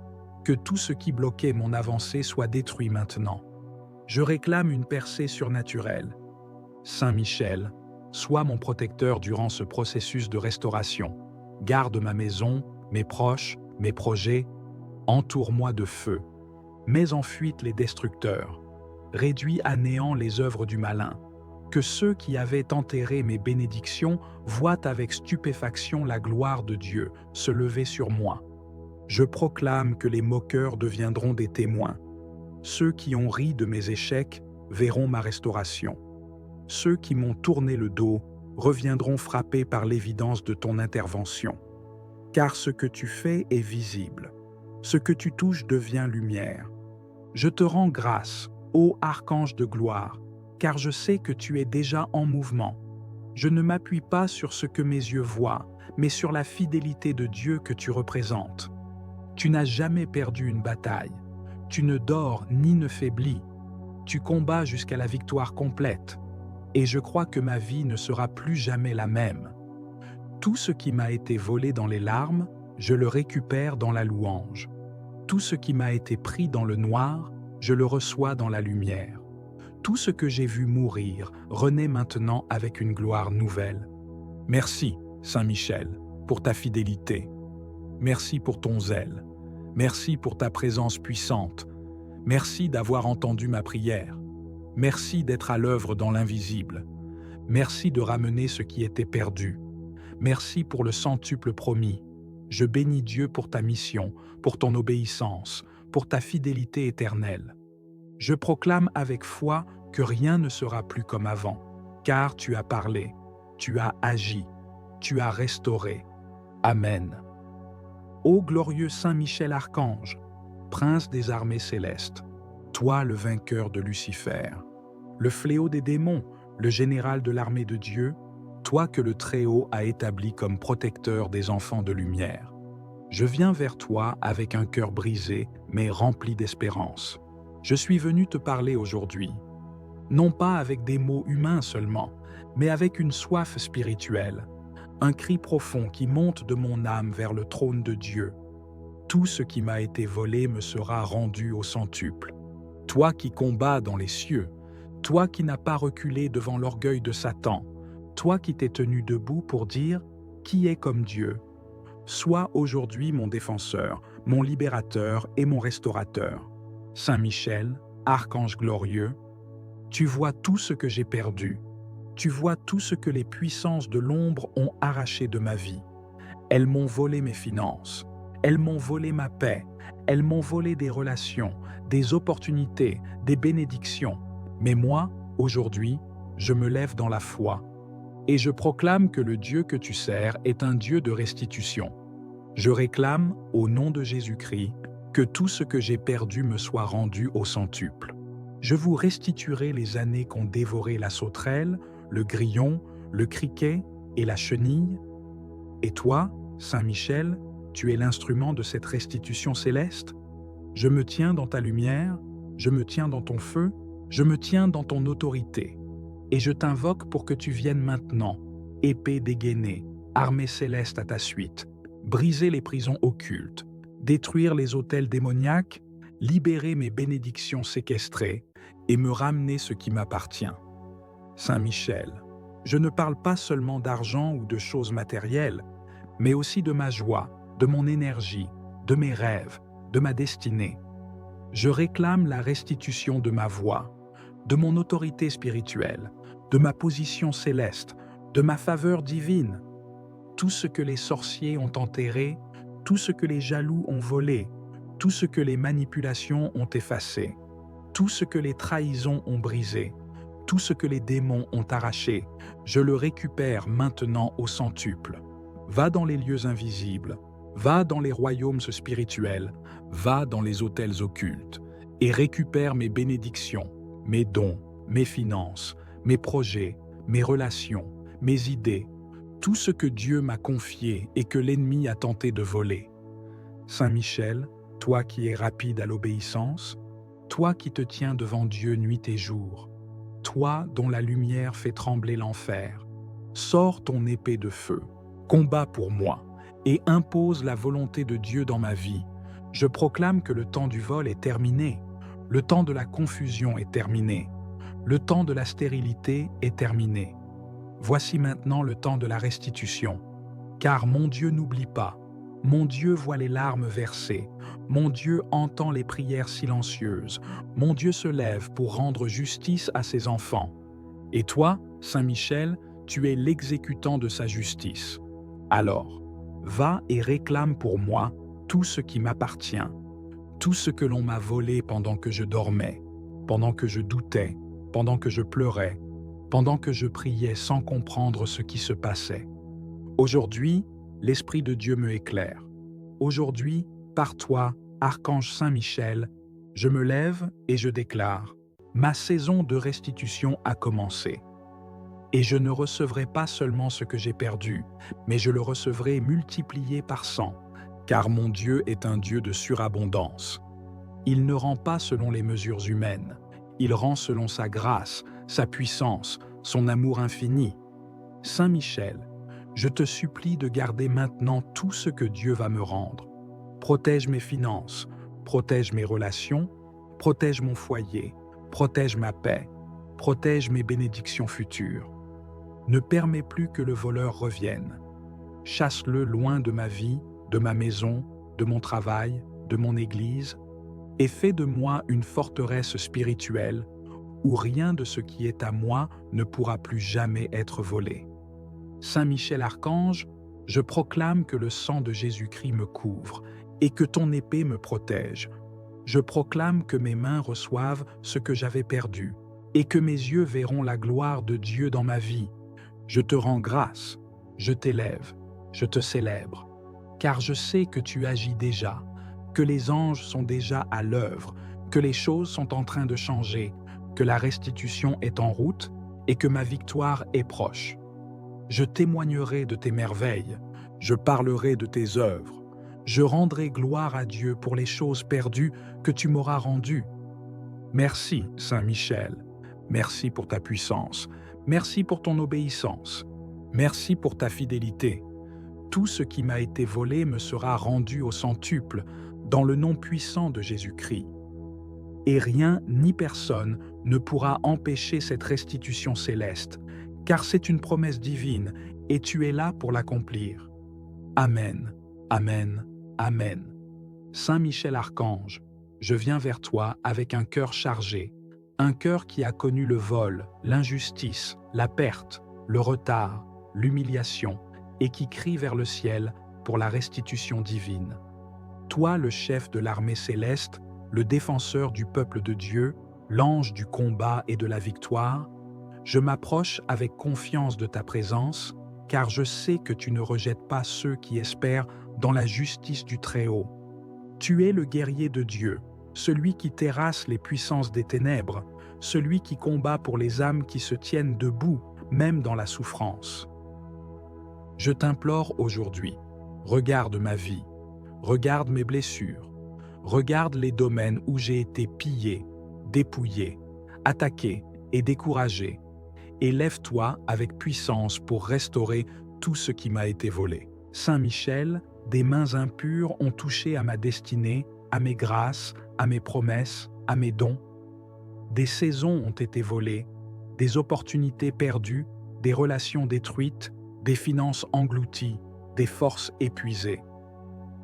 que tout ce qui bloquait mon avancée soit détruit maintenant. Je réclame une percée surnaturelle. Saint Michel, sois mon protecteur durant ce processus de restauration. Garde ma maison, mes proches, mes projets, entoure-moi de feu. Mets en fuite les destructeurs. Réduis à néant les œuvres du malin. Que ceux qui avaient enterré mes bénédictions voient avec stupéfaction la gloire de Dieu se lever sur moi. Je proclame que les moqueurs deviendront des témoins. Ceux qui ont ri de mes échecs verront ma restauration. Ceux qui m'ont tourné le dos reviendront frappés par l'évidence de ton intervention. Car ce que tu fais est visible. Ce que tu touches devient lumière. Je te rends grâce, ô archange de gloire, car je sais que tu es déjà en mouvement. Je ne m'appuie pas sur ce que mes yeux voient, mais sur la fidélité de Dieu que tu représentes. Tu n'as jamais perdu une bataille. Tu ne dors ni ne faiblis. Tu combats jusqu'à la victoire complète. Et je crois que ma vie ne sera plus jamais la même. Tout ce qui m'a été volé dans les larmes, je le récupère dans la louange. Tout ce qui m'a été pris dans le noir, je le reçois dans la lumière. Tout ce que j'ai vu mourir renaît maintenant avec une gloire nouvelle. Merci, Saint Michel, pour ta fidélité. Merci pour ton zèle. Merci pour ta présence puissante. Merci d'avoir entendu ma prière. Merci d'être à l'œuvre dans l'invisible. Merci de ramener ce qui était perdu. Merci pour le centuple promis. Je bénis Dieu pour ta mission, pour ton obéissance, pour ta fidélité éternelle. Je proclame avec foi que rien ne sera plus comme avant, car tu as parlé, tu as agi, tu as restauré. Amen. Ô glorieux Saint Michel Archange, prince des armées célestes, toi le vainqueur de Lucifer, le fléau des démons, le général de l'armée de Dieu, toi que le Très-Haut a établi comme protecteur des enfants de lumière. Je viens vers toi avec un cœur brisé, mais rempli d'espérance. Je suis venu te parler aujourd'hui, non pas avec des mots humains seulement, mais avec une soif spirituelle, un cri profond qui monte de mon âme vers le trône de Dieu. Tout ce qui m'a été volé me sera rendu au centuple. Toi qui combats dans les cieux, toi qui n'as pas reculé devant l'orgueil de Satan, toi qui t'es tenu debout pour dire « Qui est comme Dieu ?» Sois aujourd'hui mon défenseur, mon libérateur et mon restaurateur. Saint Michel, archange glorieux, tu vois tout ce que j'ai perdu. Tu vois tout ce que les puissances de l'ombre ont arraché de ma vie. Elles m'ont volé mes finances. Elles m'ont volé ma paix. Elles m'ont volé des relations, des opportunités, des bénédictions. Mais moi, aujourd'hui, je me lève dans la foi. Et je proclame que le Dieu que tu sers est un Dieu de restitution. Je réclame, au nom de Jésus-Christ, que tout ce que j'ai perdu me soit rendu au centuple. Je vous restituerai les années qu'ont dévoré la sauterelle, le grillon, le criquet et la chenille. Et toi, Saint Michel, tu es l'instrument de cette restitution céleste. Je me tiens dans ta lumière, je me tiens dans ton feu, je me tiens dans ton autorité. Et je t'invoque pour que tu viennes maintenant, épée dégainée, armée céleste à ta suite, briser les prisons occultes, détruire les autels démoniaques, libérer mes bénédictions séquestrées et me ramener ce qui m'appartient. Saint Michel, je ne parle pas seulement d'argent ou de choses matérielles, mais aussi de ma joie, de mon énergie, de mes rêves, de ma destinée. Je réclame la restitution de ma voix, de mon autorité spirituelle, de ma position céleste, de ma faveur divine. Tout ce que les sorciers ont enterré, tout ce que les jaloux ont volé, tout ce que les manipulations ont effacé, tout ce que les trahisons ont brisé, tout ce que les démons ont arraché, je le récupère maintenant au centuple. Va dans les lieux invisibles, va dans les royaumes spirituels, va dans les autels occultes, et récupère mes bénédictions, mes dons, mes finances, mes projets, mes relations, mes idées, tout ce que Dieu m'a confié et que l'ennemi a tenté de voler. Saint Michel, toi qui es rapide à l'obéissance, toi qui te tiens devant Dieu nuit et jour, toi dont la lumière fait trembler l'enfer, sors ton épée de feu, combat pour moi, et impose la volonté de Dieu dans ma vie. Je proclame que le temps du vol est terminé, le temps de la confusion est terminé, le temps de la stérilité est terminé. Voici maintenant le temps de la restitution. Car mon Dieu n'oublie pas, mon Dieu voit les larmes versées, mon Dieu entend les prières silencieuses, mon Dieu se lève pour rendre justice à ses enfants. Et toi, Saint Michel, tu es l'exécutant de sa justice. Alors, va et réclame pour moi tout ce qui m'appartient, tout ce que l'on m'a volé pendant que je dormais, pendant que je doutais, pendant que je pleurais, pendant que je priais sans comprendre ce qui se passait. Aujourd'hui, l'Esprit de Dieu me éclaire. Aujourd'hui, par toi, Archange Saint Michel, je me lève et je déclare, ma saison de restitution a commencé. Et je ne recevrai pas seulement ce que j'ai perdu, mais je le recevrai multiplié par 100, car mon Dieu est un Dieu de surabondance. Il ne rend pas selon les mesures humaines, il rend selon sa grâce, sa puissance, son amour infini. Saint Michel, je te supplie de garder maintenant tout ce que Dieu va me rendre. Protège mes finances, protège mes relations, protège mon foyer, protège ma paix, protège mes bénédictions futures. Ne permets plus que le voleur revienne. Chasse-le loin de ma vie, de ma maison, de mon travail, de mon église, et fais de moi une forteresse spirituelle où rien de ce qui est à moi ne pourra plus jamais être volé. Saint Michel Archange, je proclame que le sang de Jésus-Christ me couvre et que ton épée me protège. Je proclame que mes mains reçoivent ce que j'avais perdu et que mes yeux verront la gloire de Dieu dans ma vie. Je te rends grâce, je t'élève, je te célèbre, car je sais que tu agis déjà, que les anges sont déjà à l'œuvre, que les choses sont en train de changer, que la restitution est en route et que ma victoire est proche. Je témoignerai de tes merveilles, je parlerai de tes œuvres, je rendrai gloire à Dieu pour les choses perdues que tu m'auras rendues. Merci, Saint Michel, merci pour ta puissance, merci pour ton obéissance, merci pour ta fidélité. Tout ce qui m'a été volé me sera rendu au centuple, dans le nom puissant de Jésus-Christ. Et rien ni personne ne pourra empêcher cette restitution céleste, car c'est une promesse divine et tu es là pour l'accomplir. Amen, Amen, Amen. Saint Michel Archange, je viens vers toi avec un cœur chargé, un cœur qui a connu le vol, l'injustice, la perte, le retard, l'humiliation, et qui crie vers le ciel pour la restitution divine. Toi, le chef de l'armée céleste, le défenseur du peuple de Dieu, l'ange du combat et de la victoire, je m'approche avec confiance de ta présence, car je sais que tu ne rejettes pas ceux qui espèrent dans la justice du Très-Haut. Tu es le guerrier de Dieu, celui qui terrasse les puissances des ténèbres, celui qui combat pour les âmes qui se tiennent debout, même dans la souffrance. Je t'implore aujourd'hui, regarde ma vie, regarde mes blessures, regarde les domaines où j'ai été pillé, dépouillé, attaqué et découragé, et lève-toi avec puissance pour restaurer tout ce qui m'a été volé. Saint Michel, des mains impures ont touché à ma destinée, à mes grâces, à mes promesses, à mes dons. Des saisons ont été volées, des opportunités perdues, des relations détruites, des finances englouties, des forces épuisées.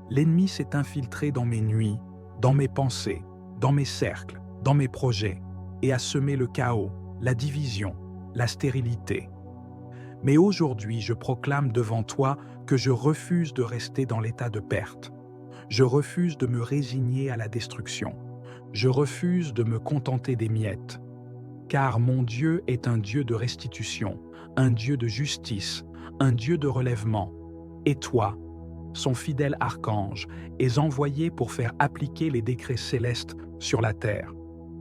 L'ennemi s'est infiltré dans mes nuits, dans mes pensées, dans mes cercles, dans mes projets, et a semé le chaos, la division, la stérilité. Mais aujourd'hui, je proclame devant toi que je refuse de rester dans l'état de perte. Je refuse de me résigner à la destruction. Je refuse de me contenter des miettes. Car mon Dieu est un Dieu de restitution, un Dieu de justice, un Dieu de relèvement. Et toi, son fidèle archange, es envoyé pour faire appliquer les décrets célestes sur la terre.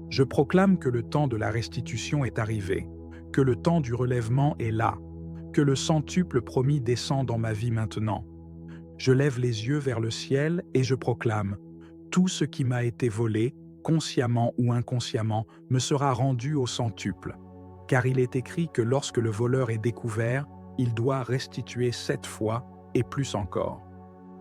Je proclame que le temps de la restitution est arrivé, que le temps du relèvement est là, que le centuple promis descend dans ma vie maintenant. Je lève les yeux vers le ciel et je proclame « Tout ce qui m'a été volé, consciemment ou inconsciemment, me sera rendu au centuple. » Car il est écrit que lorsque le voleur est découvert, il doit restituer 7 fois et plus encore.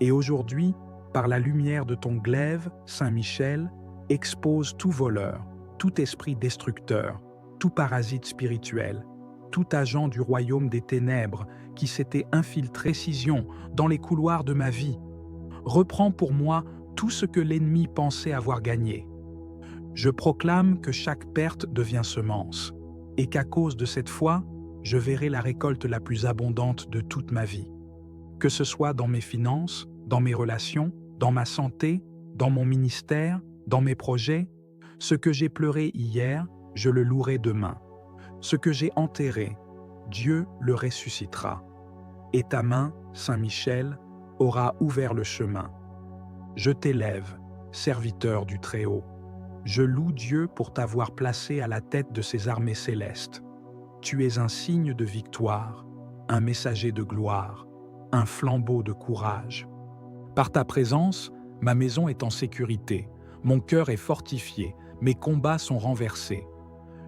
Et aujourd'hui, par la lumière de ton glaive, Saint Michel, expose tout voleur, tout esprit destructeur, tout parasite spirituel, tout agent du royaume des ténèbres qui s'était infiltré dans les couloirs de ma vie. Reprends pour moi tout ce que l'ennemi pensait avoir gagné. Je proclame que chaque perte devient semence, et qu'à cause de cette foi, je verrai la récolte la plus abondante de toute ma vie. Que ce soit dans mes finances, dans mes relations, dans ma santé, dans mon ministère, dans mes projets, ce que j'ai pleuré hier, je le louerai demain. Ce que j'ai enterré, Dieu le ressuscitera. Et ta main, Saint Michel, aura ouvert le chemin. Je t'élève, serviteur du Très-Haut. Je loue Dieu pour t'avoir placé à la tête de ses armées célestes. Tu es un signe de victoire, un messager de gloire, un flambeau de courage. Par ta présence, ma maison est en sécurité, mon cœur est fortifié, mes combats sont renversés.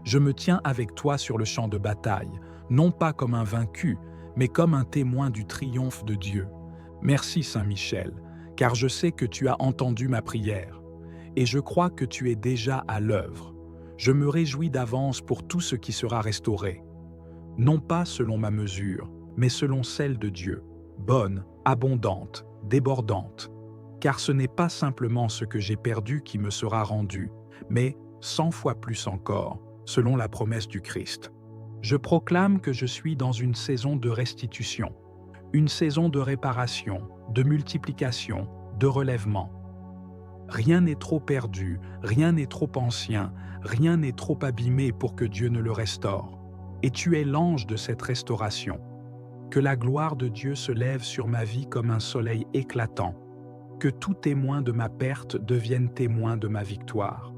Je me tiens avec toi sur le champ de bataille, non pas comme un vaincu, mais comme un témoin du triomphe de Dieu. Merci Saint Michel, car je sais que tu as entendu ma prière, et je crois que tu es déjà à l'œuvre. Je me réjouis d'avance pour tout ce qui sera restauré. Non pas selon ma mesure, mais selon celle de Dieu, bonne, abondante, débordante. Car ce n'est pas simplement ce que j'ai perdu qui me sera rendu, mais 100 fois plus encore, selon la promesse du Christ. Je proclame que je suis dans une saison de restitution, une saison de réparation, de multiplication, de relèvement. Rien n'est trop perdu, rien n'est trop ancien, rien n'est trop abîmé pour que Dieu ne le restaure. Et tu es l'ange de cette restauration. Que la gloire de Dieu se lève sur ma vie comme un soleil éclatant. Que tout témoin de ma perte devienne témoin de ma victoire.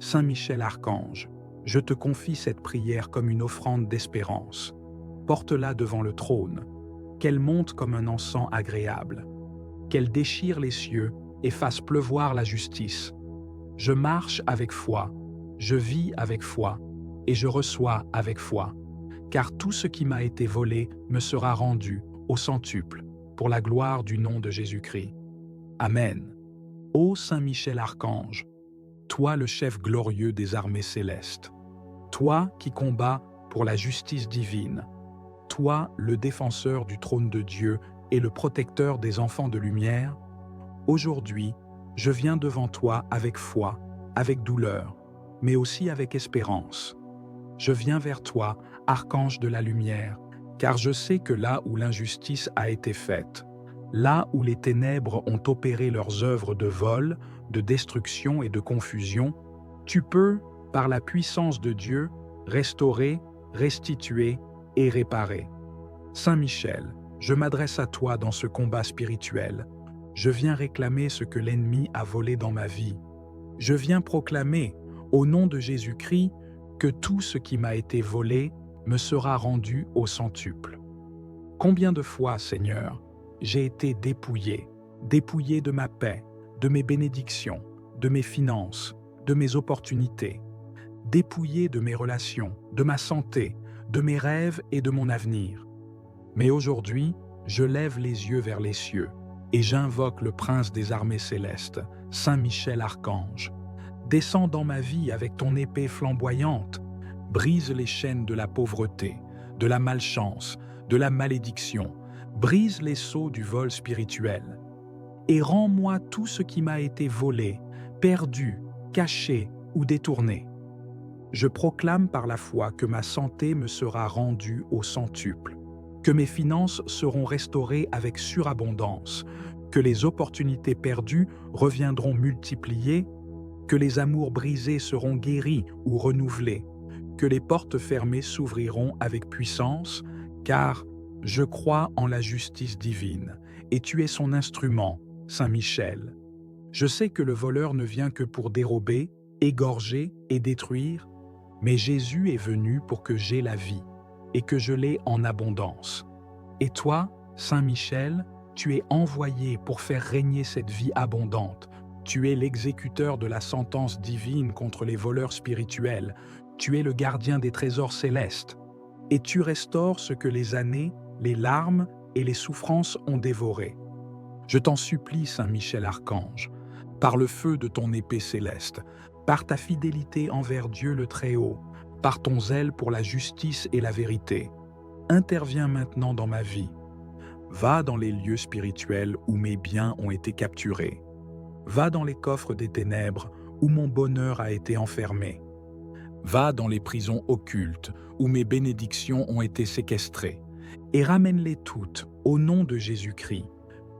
Saint Michel Archange, je te confie cette prière comme une offrande d'espérance. Porte-la devant le trône, qu'elle monte comme un encens agréable, qu'elle déchire les cieux et fasse pleuvoir la justice. Je marche avec foi, je vis avec foi, et je reçois avec foi, car tout ce qui m'a été volé me sera rendu au centuple, pour la gloire du nom de Jésus-Christ. Amen. Ô Saint Michel Archange, toi le chef glorieux des armées célestes, toi qui combats pour la justice divine, toi le défenseur du trône de Dieu et le protecteur des enfants de lumière, aujourd'hui, je viens devant toi avec foi, avec douleur, mais aussi avec espérance. Je viens vers toi, archange de la lumière, car je sais que là où l'injustice a été faite, là où les ténèbres ont opéré leurs œuvres de vol, de destruction et de confusion, tu peux, par la puissance de Dieu, restaurer, restituer et réparer. Saint Michel, je m'adresse à toi dans ce combat spirituel. Je viens réclamer ce que l'ennemi a volé dans ma vie. Je viens proclamer, au nom de Jésus-Christ, que tout ce qui m'a été volé me sera rendu au centuple. Combien de fois, Seigneur, j'ai été dépouillé de ma paix, de mes bénédictions, de mes finances, de mes opportunités, dépouillé de mes relations, de ma santé, de mes rêves et de mon avenir. Mais aujourd'hui, je lève les yeux vers les cieux et j'invoque le prince des armées célestes, Saint Michel Archange. Descends dans ma vie avec ton épée flamboyante, brise les chaînes de la pauvreté, de la malchance, de la malédiction, brise les sceaux du vol spirituel, et rends-moi tout ce qui m'a été volé, perdu, caché ou détourné. Je proclame par la foi que ma santé me sera rendue au centuple, que mes finances seront restaurées avec surabondance, que les opportunités perdues reviendront multipliées, que les amours brisés seront guéris ou renouvelés, que les portes fermées s'ouvriront avec puissance, car je crois en la justice divine, et tu es son instrument, Saint Michel. Je sais que le voleur ne vient que pour dérober, égorger et détruire, mais Jésus est venu pour que j'aie la vie, et que je l'ai en abondance. Et toi, Saint Michel, tu es envoyé pour faire régner cette vie abondante. Tu es l'exécuteur de la sentence divine contre les voleurs spirituels. Tu es le gardien des trésors célestes. Et tu restaures ce que les années, les larmes et les souffrances ont dévoré. Je t'en supplie, Saint Michel Archange, par le feu de ton épée céleste, par ta fidélité envers Dieu le Très-Haut, par ton zèle pour la justice et la vérité, interviens maintenant dans ma vie. Va dans les lieux spirituels où mes biens ont été capturés. Va dans les coffres des ténèbres où mon bonheur a été enfermé. Va dans les prisons occultes où mes bénédictions ont été séquestrées, et ramène-les toutes au nom de Jésus-Christ.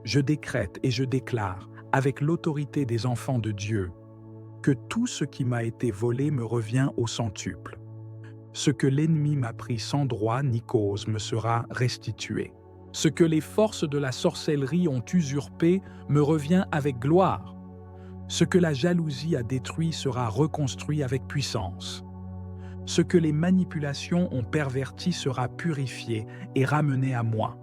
Je décrète et je déclare, avec l'autorité des enfants de Dieu, que tout ce qui m'a été volé me revient au centuple. Ce que l'ennemi m'a pris sans droit ni cause me sera restitué. Ce que les forces de la sorcellerie ont usurpé me revient avec gloire. Ce que la jalousie a détruit sera reconstruit avec puissance. Ce que les manipulations ont perverti sera purifié et ramené à moi.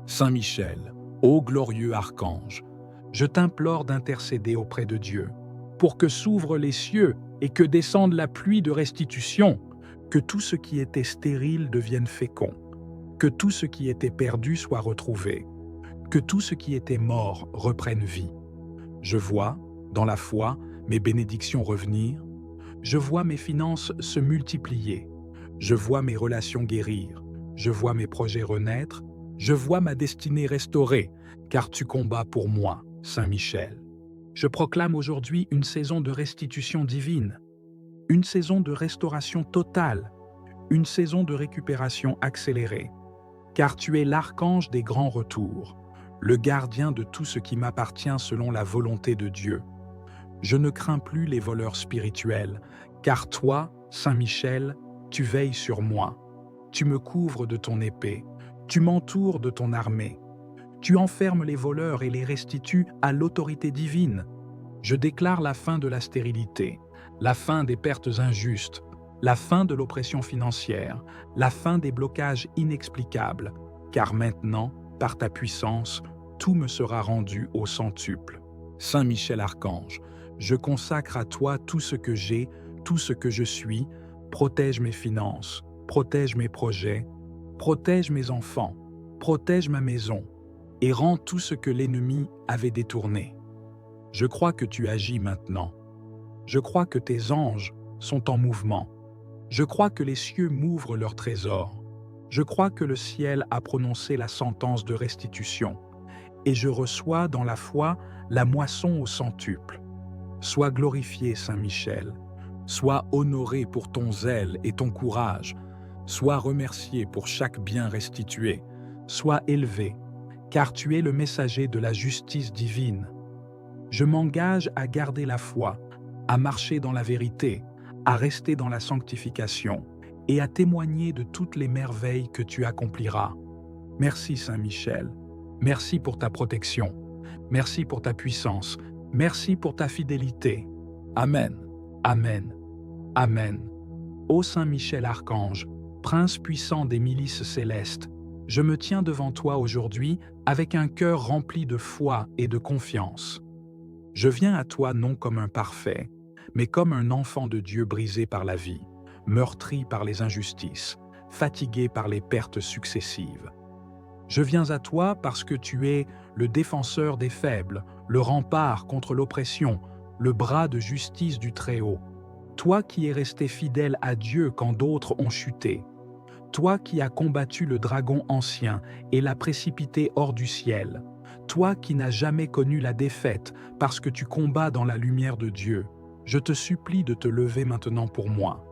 Saint Michel, ô glorieux archange, je t'implore d'intercéder auprès de Dieu, pour que s'ouvrent les cieux et que descende la pluie de restitution, que tout ce qui était stérile devienne fécond, que tout ce qui était perdu soit retrouvé, que tout ce qui était mort reprenne vie. Je vois, dans la foi, mes bénédictions revenir, je vois mes finances se multiplier, je vois mes relations guérir, je vois mes projets renaître, je vois ma destinée restaurée, car tu combats pour moi, Saint Michel. Je proclame aujourd'hui une saison de restitution divine, une saison de restauration totale, une saison de récupération accélérée, car tu es l'archange des grands retours, le gardien de tout ce qui m'appartient selon la volonté de Dieu. Je ne crains plus les voleurs spirituels, car toi, Saint Michel, tu veilles sur moi. Tu me couvres de ton épée, tu m'entoures de ton armée. Tu enfermes les voleurs et les restitues à l'autorité divine. Je déclare la fin de la stérilité, la fin des pertes injustes, la fin de l'oppression financière, la fin des blocages inexplicables, car maintenant, par ta puissance, tout me sera rendu au centuple. Saint Michel Archange, je consacre à toi tout ce que j'ai, tout ce que je suis, protège mes finances, protège mes projets, protège mes enfants, protège ma maison, et rends tout ce que l'ennemi avait détourné. Je crois que tu agis maintenant. Je crois que tes anges sont en mouvement. Je crois que les cieux m'ouvrent leurs trésors. Je crois que le ciel a prononcé la sentence de restitution. Et je reçois dans la foi la moisson au centuple. Sois glorifié, Saint Michel. Sois honoré pour ton zèle et ton courage. Sois remercié pour chaque bien restitué. Sois élevé, car tu es le messager de la justice divine. Je m'engage à garder la foi, à marcher dans la vérité, à rester dans la sanctification et à témoigner de toutes les merveilles que tu accompliras. Merci Saint Michel, merci pour ta protection, merci pour ta puissance, merci pour ta fidélité. Amen, Amen, Amen. Ô Saint Michel Archange, Prince puissant des milices célestes, je me tiens devant toi aujourd'hui avec un cœur rempli de foi et de confiance. Je viens à toi non comme un parfait, mais comme un enfant de Dieu brisé par la vie, meurtri par les injustices, fatigué par les pertes successives. Je viens à toi parce que tu es le défenseur des faibles, le rempart contre l'oppression, le bras de justice du Très-Haut. Toi qui es resté fidèle à Dieu quand d'autres ont chuté. Toi qui as combattu le dragon ancien et l'as précipité hors du ciel. Toi qui n'as jamais connu la défaite parce que tu combats dans la lumière de Dieu. Je te supplie de te lever maintenant pour moi.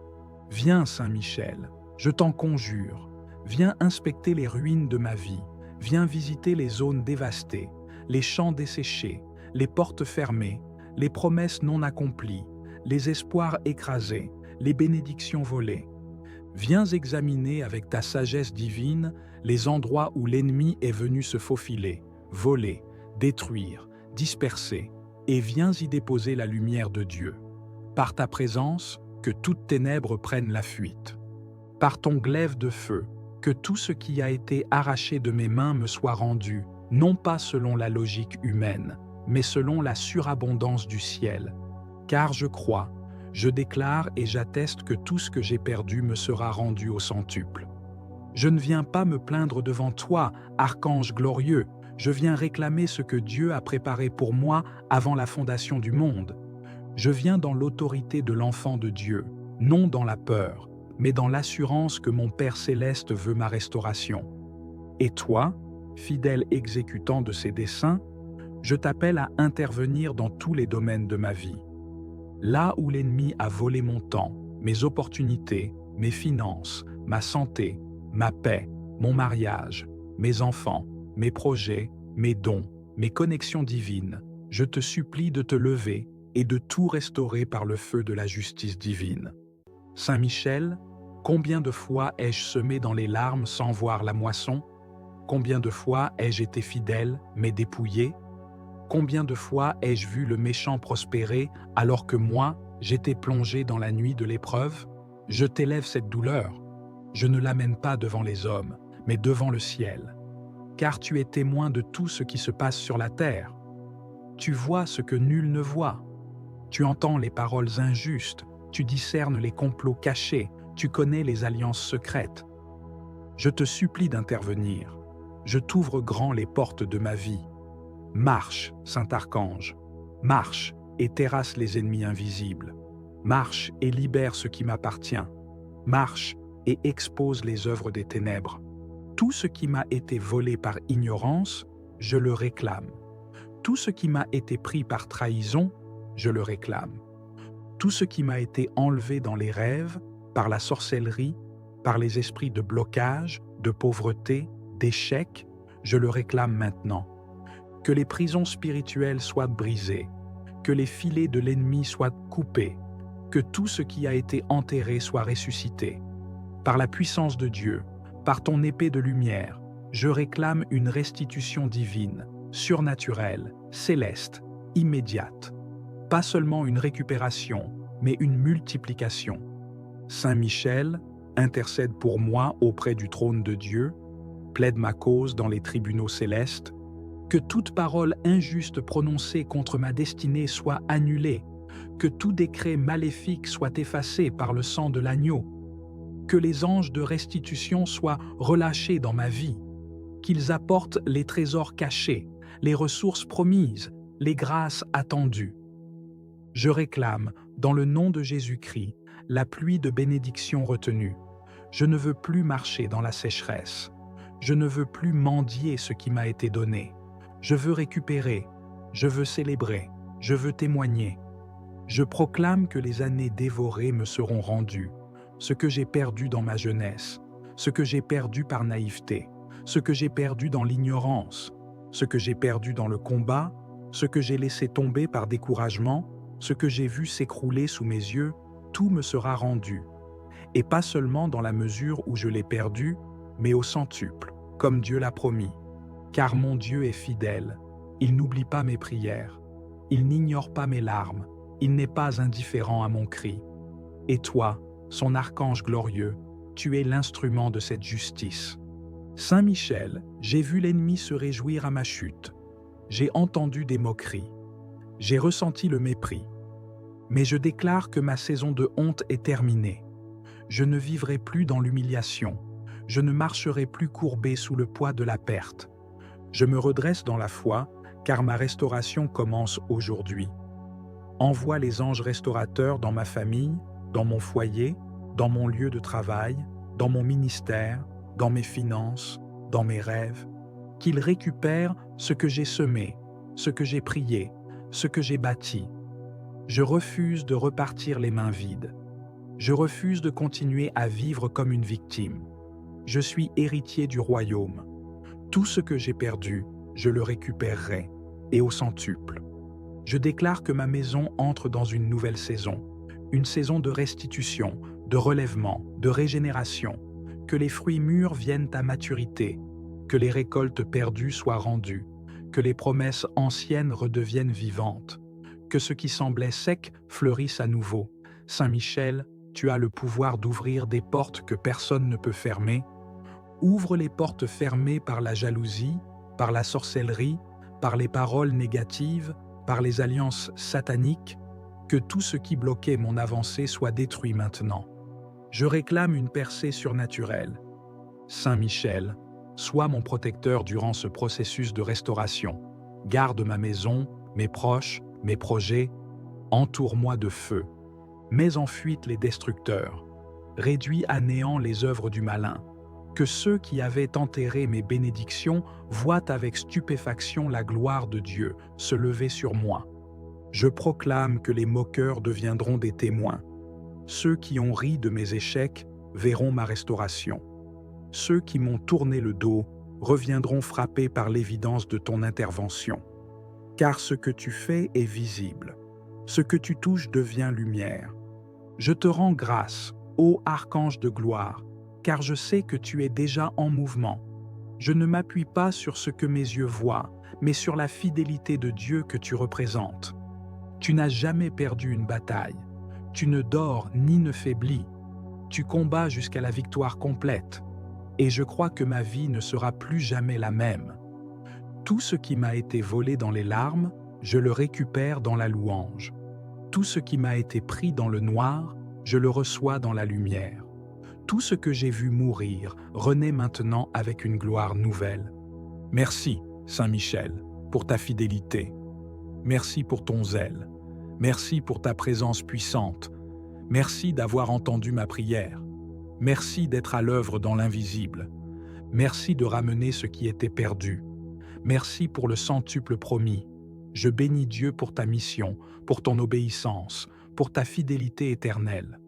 Viens, Saint Michel, je t'en conjure. Viens inspecter les ruines de ma vie. Viens visiter les zones dévastées, les champs desséchés, les portes fermées, les promesses non accomplies, les espoirs écrasés, les bénédictions volées. Viens examiner avec ta sagesse divine les endroits où l'ennemi est venu se faufiler, voler, détruire, disperser, et viens y déposer la lumière de Dieu. Par ta présence, que toutes ténèbres prennent la fuite. Par ton glaive de feu, que tout ce qui a été arraché de mes mains me soit rendu, non pas selon la logique humaine, mais selon la surabondance du ciel. Car je crois, je déclare et j'atteste que tout ce que j'ai perdu me sera rendu au centuple. Je ne viens pas me plaindre devant toi, archange glorieux, je viens réclamer ce que Dieu a préparé pour moi avant la fondation du monde. Je viens dans l'autorité de l'enfant de Dieu, non dans la peur, mais dans l'assurance que mon Père céleste veut ma restauration. Et toi, fidèle exécutant de ses desseins, je t'appelle à intervenir dans tous les domaines de ma vie. Là où l'ennemi a volé mon temps, mes opportunités, mes finances, ma santé, ma paix, mon mariage, mes enfants, mes projets, mes dons, mes connexions divines, je te supplie de te lever et de tout restaurer par le feu de la justice divine. Saint Michel, combien de fois ai-je semé dans les larmes sans voir la moisson? Combien de fois ai-je été fidèle, mais dépouillé? Combien de fois ai-je vu le méchant prospérer alors que moi, j'étais plongé dans la nuit de l'épreuve? Je t'élève cette douleur. Je ne l'amène pas devant les hommes, mais devant le ciel. Car tu es témoin de tout ce qui se passe sur la terre. Tu vois ce que nul ne voit. Tu entends les paroles injustes, tu discernes les complots cachés, tu connais les alliances secrètes. Je te supplie d'intervenir. Je t'ouvre grand les portes de ma vie. Marche, Saint-Archange, marche et terrasse les ennemis invisibles. Marche et libère ce qui m'appartient. Marche et expose les œuvres des ténèbres. Tout ce qui m'a été volé par ignorance, je le réclame. Tout ce qui m'a été pris par trahison, je le réclame. Tout ce qui m'a été enlevé dans les rêves, par la sorcellerie, par les esprits de blocage, de pauvreté, d'échec, je le réclame maintenant. Que les prisons spirituelles soient brisées, que les filets de l'ennemi soient coupés, que tout ce qui a été enterré soit ressuscité. Par la puissance de Dieu, par ton épée de lumière, je réclame une restitution divine, surnaturelle, céleste, immédiate. Pas seulement une récupération, mais une multiplication. Saint Michel, intercède pour moi auprès du trône de Dieu, plaide ma cause dans les tribunaux célestes, que toute parole injuste prononcée contre ma destinée soit annulée, que tout décret maléfique soit effacé par le sang de l'agneau, que les anges de restitution soient relâchés dans ma vie, qu'ils apportent les trésors cachés, les ressources promises, les grâces attendues. Je réclame, dans le nom de Jésus-Christ, la pluie de bénédiction retenue. Je ne veux plus marcher dans la sécheresse. Je ne veux plus mendier ce qui m'a été donné. Je veux récupérer, je veux célébrer, je veux témoigner. Je proclame que les années dévorées me seront rendues, ce que j'ai perdu dans ma jeunesse, ce que j'ai perdu par naïveté, ce que j'ai perdu dans l'ignorance, ce que j'ai perdu dans le combat, ce que j'ai laissé tomber par découragement, ce que j'ai vu s'écrouler sous mes yeux, tout me sera rendu. Et pas seulement dans la mesure où je l'ai perdu, mais au centuple, comme Dieu l'a promis. Car mon Dieu est fidèle, il n'oublie pas mes prières, il n'ignore pas mes larmes, il n'est pas indifférent à mon cri. Et toi, son archange glorieux, tu es l'instrument de cette justice. Saint Michel, j'ai vu l'ennemi se réjouir à ma chute. J'ai entendu des moqueries. J'ai ressenti le mépris. Mais je déclare que ma saison de honte est terminée. Je ne vivrai plus dans l'humiliation. Je ne marcherai plus courbé sous le poids de la perte. Je me redresse dans la foi, car ma restauration commence aujourd'hui. Envoie les anges restaurateurs dans ma famille, dans mon foyer, dans mon lieu de travail, dans mon ministère, dans mes finances, dans mes rêves, qu'ils récupèrent ce que j'ai semé, ce que j'ai prié, ce que j'ai bâti. Je refuse de repartir les mains vides. Je refuse de continuer à vivre comme une victime. Je suis héritier du royaume. Tout ce que j'ai perdu, je le récupérerai, et au centuple. Je déclare que ma maison entre dans une nouvelle saison, une saison de restitution, de relèvement, de régénération, que les fruits mûrs viennent à maturité, que les récoltes perdues soient rendues, que les promesses anciennes redeviennent vivantes, que ce qui semblait sec fleurisse à nouveau. Saint Michel, tu as le pouvoir d'ouvrir des portes que personne ne peut fermer. Ouvre les portes fermées par la jalousie, par la sorcellerie, par les paroles négatives, par les alliances sataniques, que tout ce qui bloquait mon avancée soit détruit maintenant. Je réclame une percée surnaturelle. Saint Michel, sois mon protecteur durant ce processus de restauration. Garde ma maison, mes proches, mes projets, entoure-moi de feu. Mets en fuite les destructeurs. Réduis à néant les œuvres du malin. Que ceux qui avaient enterré mes bénédictions voient avec stupéfaction la gloire de Dieu se lever sur moi. Je proclame que les moqueurs deviendront des témoins. Ceux qui ont ri de mes échecs verront ma restauration. Ceux qui m'ont tourné le dos reviendront frappés par l'évidence de ton intervention. Car ce que tu fais est visible. Ce que tu touches devient lumière. Je te rends grâce, ô archange de gloire, car je sais que tu es déjà en mouvement. Je ne m'appuie pas sur ce que mes yeux voient, mais sur la fidélité de Dieu que tu représentes. Tu n'as jamais perdu une bataille. Tu ne dors ni ne faiblis. Tu combats jusqu'à la victoire complète. Et je crois que ma vie ne sera plus jamais la même. Tout ce qui m'a été volé dans les larmes, je le récupère dans la louange. Tout ce qui m'a été pris dans le noir, je le reçois dans la lumière. Tout ce que j'ai vu mourir renaît maintenant avec une gloire nouvelle. Merci, Saint Michel, pour ta fidélité. Merci pour ton zèle. Merci pour ta présence puissante. Merci d'avoir entendu ma prière. Merci d'être à l'œuvre dans l'invisible. Merci de ramener ce qui était perdu. Merci pour le centuple promis. Je bénis Dieu pour ta mission, pour ton obéissance, pour ta fidélité éternelle.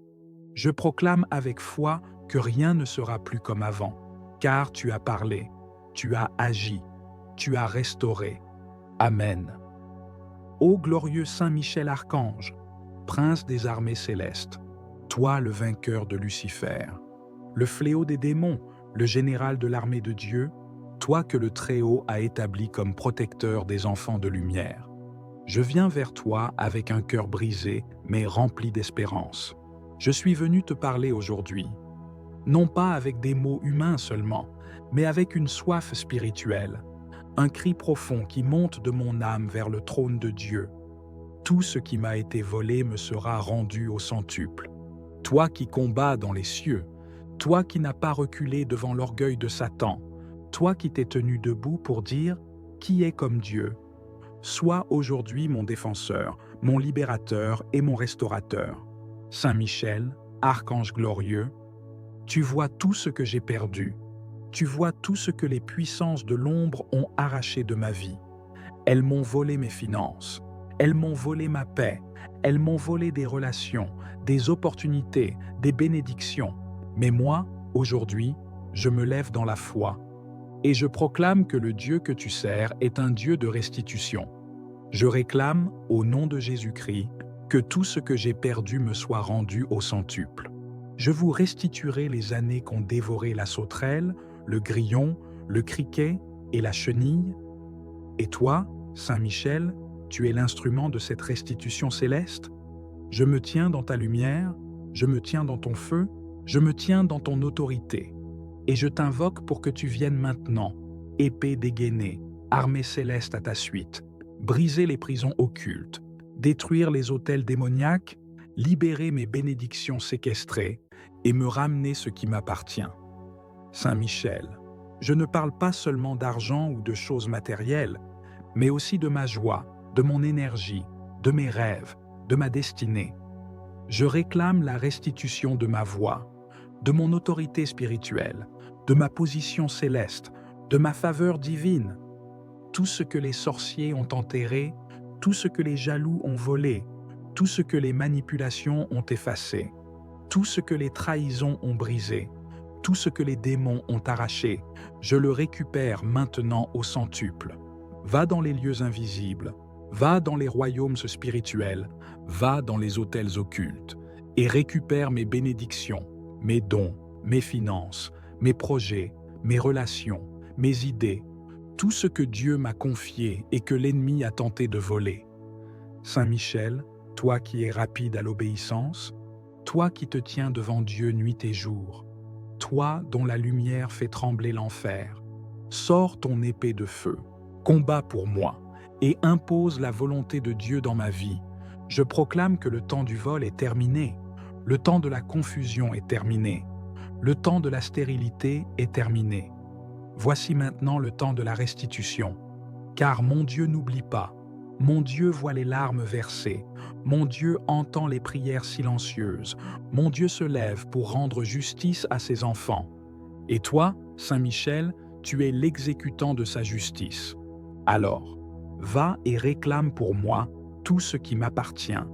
Je proclame avec foi que rien ne sera plus comme avant, car tu as parlé, tu as agi, tu as restauré. Amen. Ô glorieux Saint Michel Archange, prince des armées célestes, toi le vainqueur de Lucifer, le fléau des démons, le général de l'armée de Dieu, toi que le Très-Haut a établi comme protecteur des enfants de lumière. Je viens vers toi avec un cœur brisé, mais rempli d'espérance. Je suis venu te parler aujourd'hui, non pas avec des mots humains seulement, mais avec une soif spirituelle, un cri profond qui monte de mon âme vers le trône de Dieu. Tout ce qui m'a été volé me sera rendu au centuple. Toi qui combats dans les cieux, toi qui n'as pas reculé devant l'orgueil de Satan, toi qui t'es tenu debout pour dire « Qui est comme Dieu ?» Sois aujourd'hui mon défenseur, mon libérateur et mon restaurateur. Saint Michel, archange glorieux, tu vois tout ce que j'ai perdu. Tu vois tout ce que les puissances de l'ombre ont arraché de ma vie. Elles m'ont volé mes finances. Elles m'ont volé ma paix. Elles m'ont volé des relations, des opportunités, des bénédictions. Mais moi, aujourd'hui, je me lève dans la foi. Et je proclame que le Dieu que tu sers est un Dieu de restitution. Je réclame, au nom de Jésus-Christ, que tout ce que j'ai perdu me soit rendu au centuple. Je vous restituerai les années qu'ont dévoré la sauterelle, le grillon, le criquet et la chenille. Et toi, Saint Michel, tu es l'instrument de cette restitution céleste. Je me tiens dans ta lumière, je me tiens dans ton feu, je me tiens dans ton autorité. Et je t'invoque pour que tu viennes maintenant, épée dégainée, armée céleste à ta suite, briser les prisons occultes, détruire les autels démoniaques, libérer mes bénédictions séquestrées et me ramener ce qui m'appartient. Saint Michel, je ne parle pas seulement d'argent ou de choses matérielles, mais aussi de ma joie, de mon énergie, de mes rêves, de ma destinée. Je réclame la restitution de ma voix, de mon autorité spirituelle, de ma position céleste, de ma faveur divine. Tout ce que les sorciers ont enterré, tout ce que les jaloux ont volé, tout ce que les manipulations ont effacé, tout ce que les trahisons ont brisé, tout ce que les démons ont arraché, je le récupère maintenant au centuple. Va dans les lieux invisibles, va dans les royaumes spirituels, va dans les autels occultes, et récupère mes bénédictions, mes dons, mes finances, mes projets, mes relations, mes idées, tout ce que Dieu m'a confié et que l'ennemi a tenté de voler. Saint Michel, toi qui es rapide à l'obéissance, toi qui te tiens devant Dieu nuit et jour, toi dont la lumière fait trembler l'enfer, sors ton épée de feu, combat pour moi et impose la volonté de Dieu dans ma vie. Je proclame que le temps du vol est terminé, le temps de la confusion est terminé, Le temps de la stérilité est terminé. Voici maintenant le temps de la restitution. Car mon Dieu n'oublie pas. Mon Dieu voit les larmes versées. Mon Dieu entend les prières silencieuses. Mon Dieu se lève pour rendre justice à ses enfants. Et toi, Saint Michel, tu es l'exécutant de sa justice. Alors, va et réclame pour moi tout ce qui m'appartient,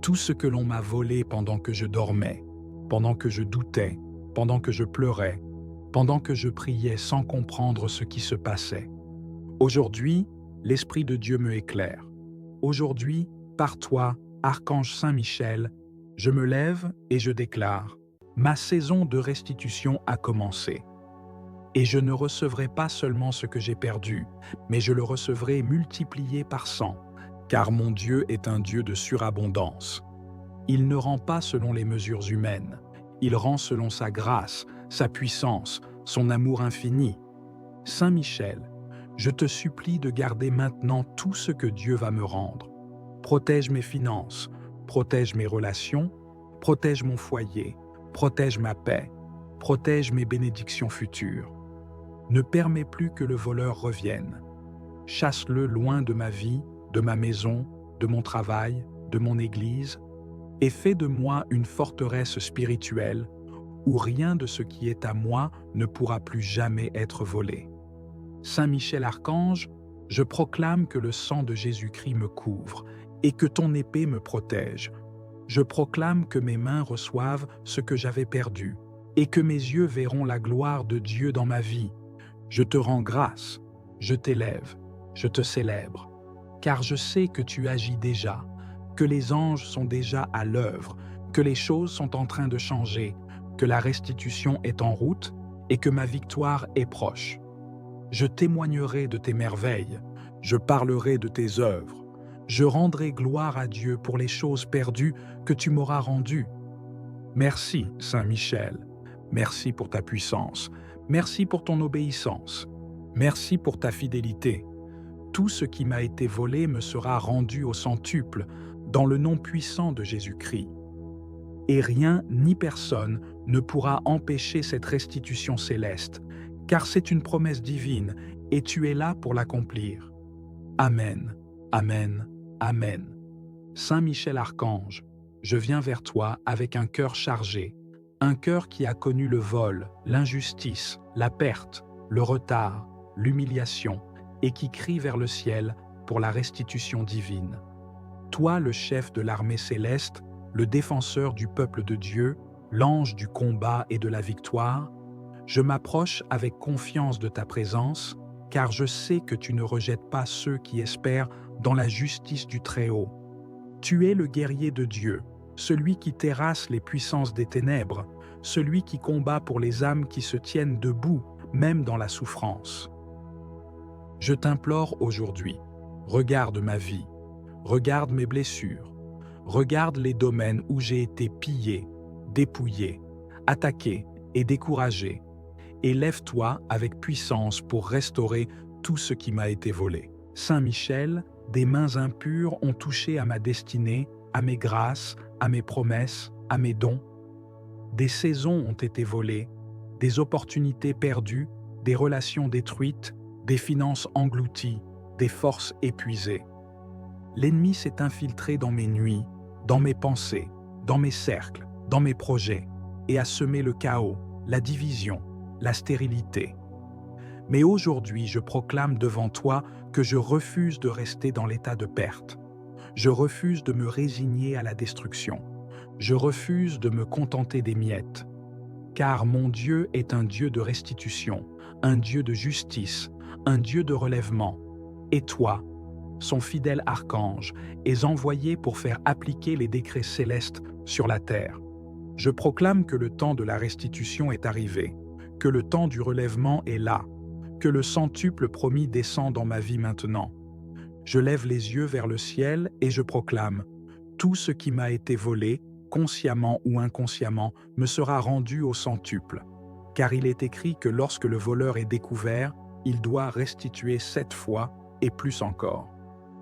tout ce que l'on m'a volé pendant que je dormais, pendant que je doutais, pendant que je pleurais, pendant que je priais sans comprendre ce qui se passait. Aujourd'hui, l'Esprit de Dieu me éclaire. Aujourd'hui, par toi, Archange Saint Michel, je me lève et je déclare: ma saison de restitution a commencé. Et je ne recevrai pas seulement ce que j'ai perdu, mais je le recevrai multiplié par 100, car mon Dieu est un Dieu de surabondance. Il ne rend pas selon les mesures humaines, il rend selon sa grâce, sa puissance, son amour infini. Saint Michel, je te supplie de garder maintenant tout ce que Dieu va me rendre. Protège mes finances, protège mes relations, protège mon foyer, protège ma paix, protège mes bénédictions futures. Ne permets plus que le voleur revienne. Chasse-le loin de ma vie, de ma maison, de mon travail, de mon église, et fais de moi une forteresse spirituelle où rien de ce qui est à moi ne pourra plus jamais être volé. Saint Michel Archange, je proclame que le sang de Jésus-Christ me couvre et que ton épée me protège. Je proclame que mes mains reçoivent ce que j'avais perdu et que mes yeux verront la gloire de Dieu dans ma vie. Je te rends grâce, je t'élève, je te célèbre, car je sais que tu agis déjà, que les anges sont déjà à l'œuvre, que les choses sont en train de changer, que la restitution est en route et que ma victoire est proche. Je témoignerai de tes merveilles, je parlerai de tes œuvres, je rendrai gloire à Dieu pour les choses perdues que tu m'auras rendues. Merci, Saint Michel, merci pour ta puissance, merci pour ton obéissance, merci pour ta fidélité. Tout ce qui m'a été volé me sera rendu au centuple, dans le nom puissant de Jésus-Christ. Et rien ni personne ne pourra empêcher cette restitution céleste, car c'est une promesse divine, et tu es là pour l'accomplir. Amen, Amen, Amen. Saint Michel Archange, je viens vers toi avec un cœur chargé, un cœur qui a connu le vol, l'injustice, la perte, le retard, l'humiliation, et qui crie vers le ciel pour la restitution divine. Toi, le chef de l'armée céleste, le défenseur du peuple de Dieu, l'ange du combat et de la victoire, je m'approche avec confiance de ta présence, car je sais que tu ne rejettes pas ceux qui espèrent dans la justice du Très-Haut. Tu es le guerrier de Dieu, celui qui terrasse les puissances des ténèbres, celui qui combat pour les âmes qui se tiennent debout, même dans la souffrance. Je t'implore aujourd'hui, regarde ma vie, regarde mes blessures, regarde les domaines où j'ai été pillé, dépouillé, attaqué et découragé, et lève-toi avec puissance pour restaurer tout ce qui m'a été volé. Saint Michel, des mains impures ont touché à ma destinée, à mes grâces, à mes promesses, à mes dons. Des saisons ont été volées, des opportunités perdues, des relations détruites, des finances englouties, des forces épuisées. L'ennemi s'est infiltré dans mes nuits, dans mes pensées, dans mes cercles, dans mes projets, et a semé le chaos, la division, la stérilité. Mais aujourd'hui, je proclame devant toi que je refuse de rester dans l'état de perte. Je refuse de me résigner à la destruction. Je refuse de me contenter des miettes. Car mon Dieu est un Dieu de restitution, un Dieu de justice, un Dieu de relèvement. Et toi, son fidèle archange, es envoyé pour faire appliquer les décrets célestes sur la terre. Je proclame que le temps de la restitution est arrivé, que le temps du relèvement est là, que le centuple promis descend dans ma vie maintenant. Je lève les yeux vers le ciel et je proclame: tout ce qui m'a été volé, consciemment ou inconsciemment, me sera rendu au centuple. Car il est écrit que lorsque le voleur est découvert, il doit restituer 7 fois et plus encore.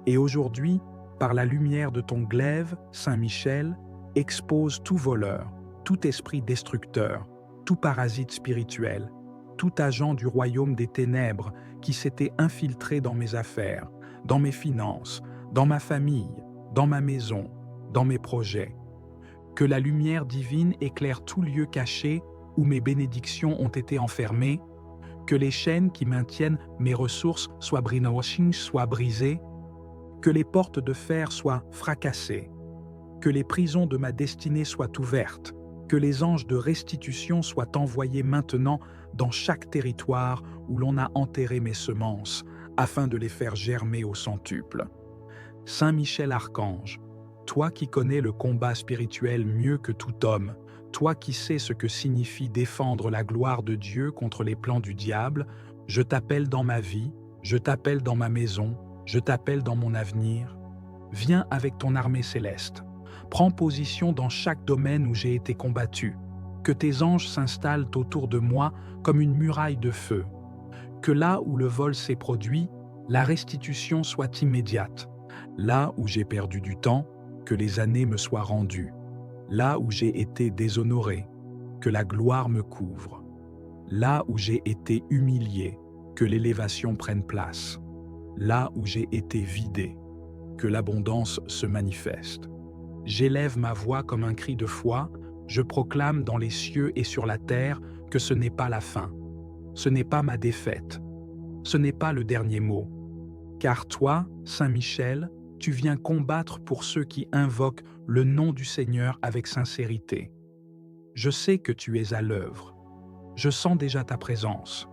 Et aujourd'hui, par la lumière de ton glaive, Saint Michel, expose tout voleur, tout esprit destructeur, tout parasite spirituel, tout agent du royaume des ténèbres qui s'était infiltré dans mes affaires, dans mes finances, dans ma famille, dans ma maison, dans mes projets. Que la lumière divine éclaire tout lieu caché où mes bénédictions ont été enfermées, que les chaînes qui maintiennent mes ressources soient brisées, que les portes de fer soient fracassées, que les prisons de ma destinée soient ouvertes, que les anges de restitution soient envoyés maintenant dans chaque territoire où l'on a enterré mes semences, afin de les faire germer au centuple. Saint Michel Archange, toi qui connais le combat spirituel mieux que tout homme, toi qui sais ce que signifie défendre la gloire de Dieu contre les plans du diable, je t'appelle dans ma vie, je t'appelle dans ma maison, je t'appelle dans mon avenir. Viens avec ton armée céleste. Prends position dans chaque domaine où j'ai été combattu. Que tes anges s'installent autour de moi comme une muraille de feu. Que là où le vol s'est produit, la restitution soit immédiate. Là où j'ai perdu du temps, que les années me soient rendues. Là où j'ai été déshonoré, que la gloire me couvre. Là où j'ai été humilié, que l'élévation prenne place. Là où j'ai été vidé, que l'abondance se manifeste. J'élève ma voix comme un cri de foi, je proclame dans les cieux et sur la terre que ce n'est pas la fin. Ce n'est pas ma défaite. Ce n'est pas le dernier mot. Car toi, Saint Michel, tu viens combattre pour ceux qui invoquent le nom du Seigneur avec sincérité. Je sais que tu es à l'œuvre. Je sens déjà ta présence.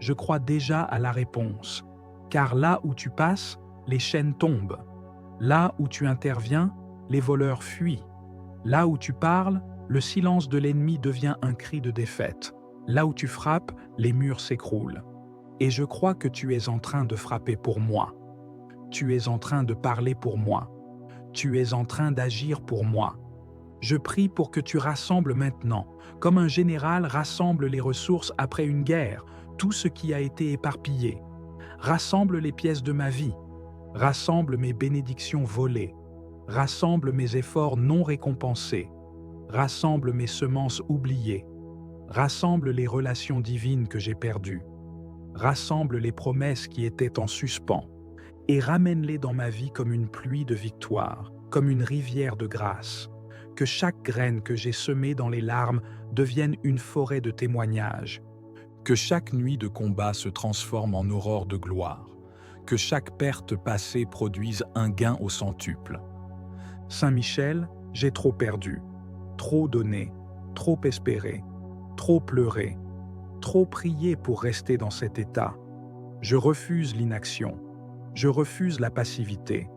Je crois déjà à la réponse. Car là où tu passes, les chaînes tombent. Là où tu interviens, les voleurs fuient. Là où tu parles, le silence de l'ennemi devient un cri de défaite. Là où tu frappes, les murs s'écroulent. Et je crois que tu es en train de frapper pour moi. Tu es en train de parler pour moi. Tu es en train d'agir pour moi. Je prie pour que tu rassembles maintenant, comme un général rassemble les ressources après une guerre, tout ce qui a été éparpillé. Rassemble les pièces de ma vie. Rassemble mes bénédictions volées. Rassemble mes efforts non récompensés. Rassemble mes semences oubliées. Rassemble les relations divines que j'ai perdues. Rassemble les promesses qui étaient en suspens. Et ramène-les dans ma vie comme une pluie de victoire, comme une rivière de grâce. Que chaque graine que j'ai semée dans les larmes devienne une forêt de témoignages. Que chaque nuit de combat se transforme en aurore de gloire. Que chaque perte passée produise un gain au centuple. Saint Michel, j'ai trop perdu, trop donné, trop espéré, trop pleuré, trop prié pour rester dans cet état. Je refuse l'inaction. Je refuse la passivité.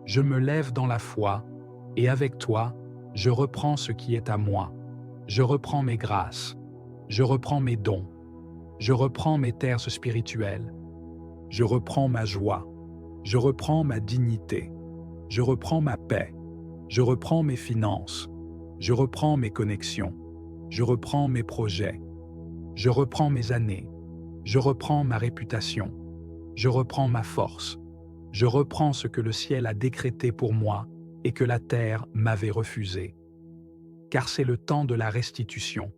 Je me lève dans la foi, et avec toi, je reprends ce qui est à moi. Je reprends mes grâces. Je reprends mes dons. Je reprends mes terres spirituelles. Je reprends ma joie. Je reprends ma dignité. Je reprends ma paix. Je reprends mes finances. Je reprends mes connexions. Je reprends mes projets. Je reprends mes années. Je reprends ma réputation. Je reprends ma force. Je reprends ce que le ciel a décrété pour moi et que la terre m'avait refusé. Car c'est le temps de la restitution.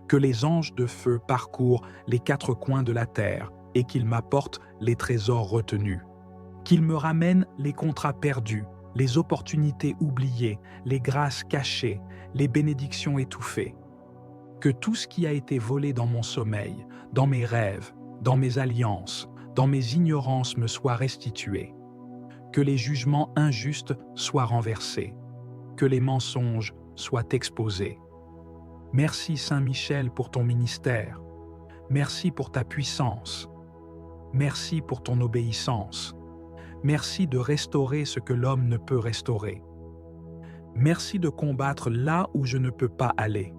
Que les anges de feu parcourent les quatre coins de la terre et qu'ils m'apportent les trésors retenus. Qu'ils me ramènent les contrats perdus, les opportunités oubliées, les grâces cachées, les bénédictions étouffées. Que tout ce qui a été volé dans mon sommeil, dans mes rêves, dans mes alliances, dans mes ignorances me soit restitué. Que les jugements injustes soient renversés. Que les mensonges soient exposés. Merci Saint Michel pour ton ministère. Merci pour ta puissance. Merci pour ton obéissance. Merci de restaurer ce que l'homme ne peut restaurer. Merci de combattre là où je ne peux pas aller.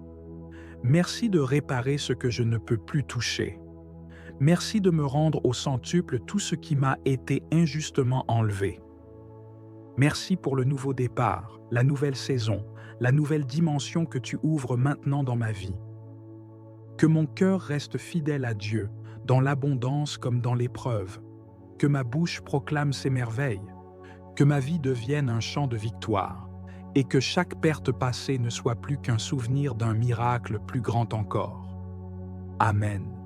Merci de réparer ce que je ne peux plus toucher. Merci de me rendre au centuple tout ce qui m'a été injustement enlevé. Merci pour le nouveau départ, la nouvelle saison, la nouvelle dimension que tu ouvres maintenant dans ma vie. Que mon cœur reste fidèle à Dieu, dans l'abondance comme dans l'épreuve. Que ma bouche proclame ses merveilles. Que ma vie devienne un chant de victoire. et que chaque perte passée ne soit plus qu'un souvenir d'un miracle plus grand encore. Amen.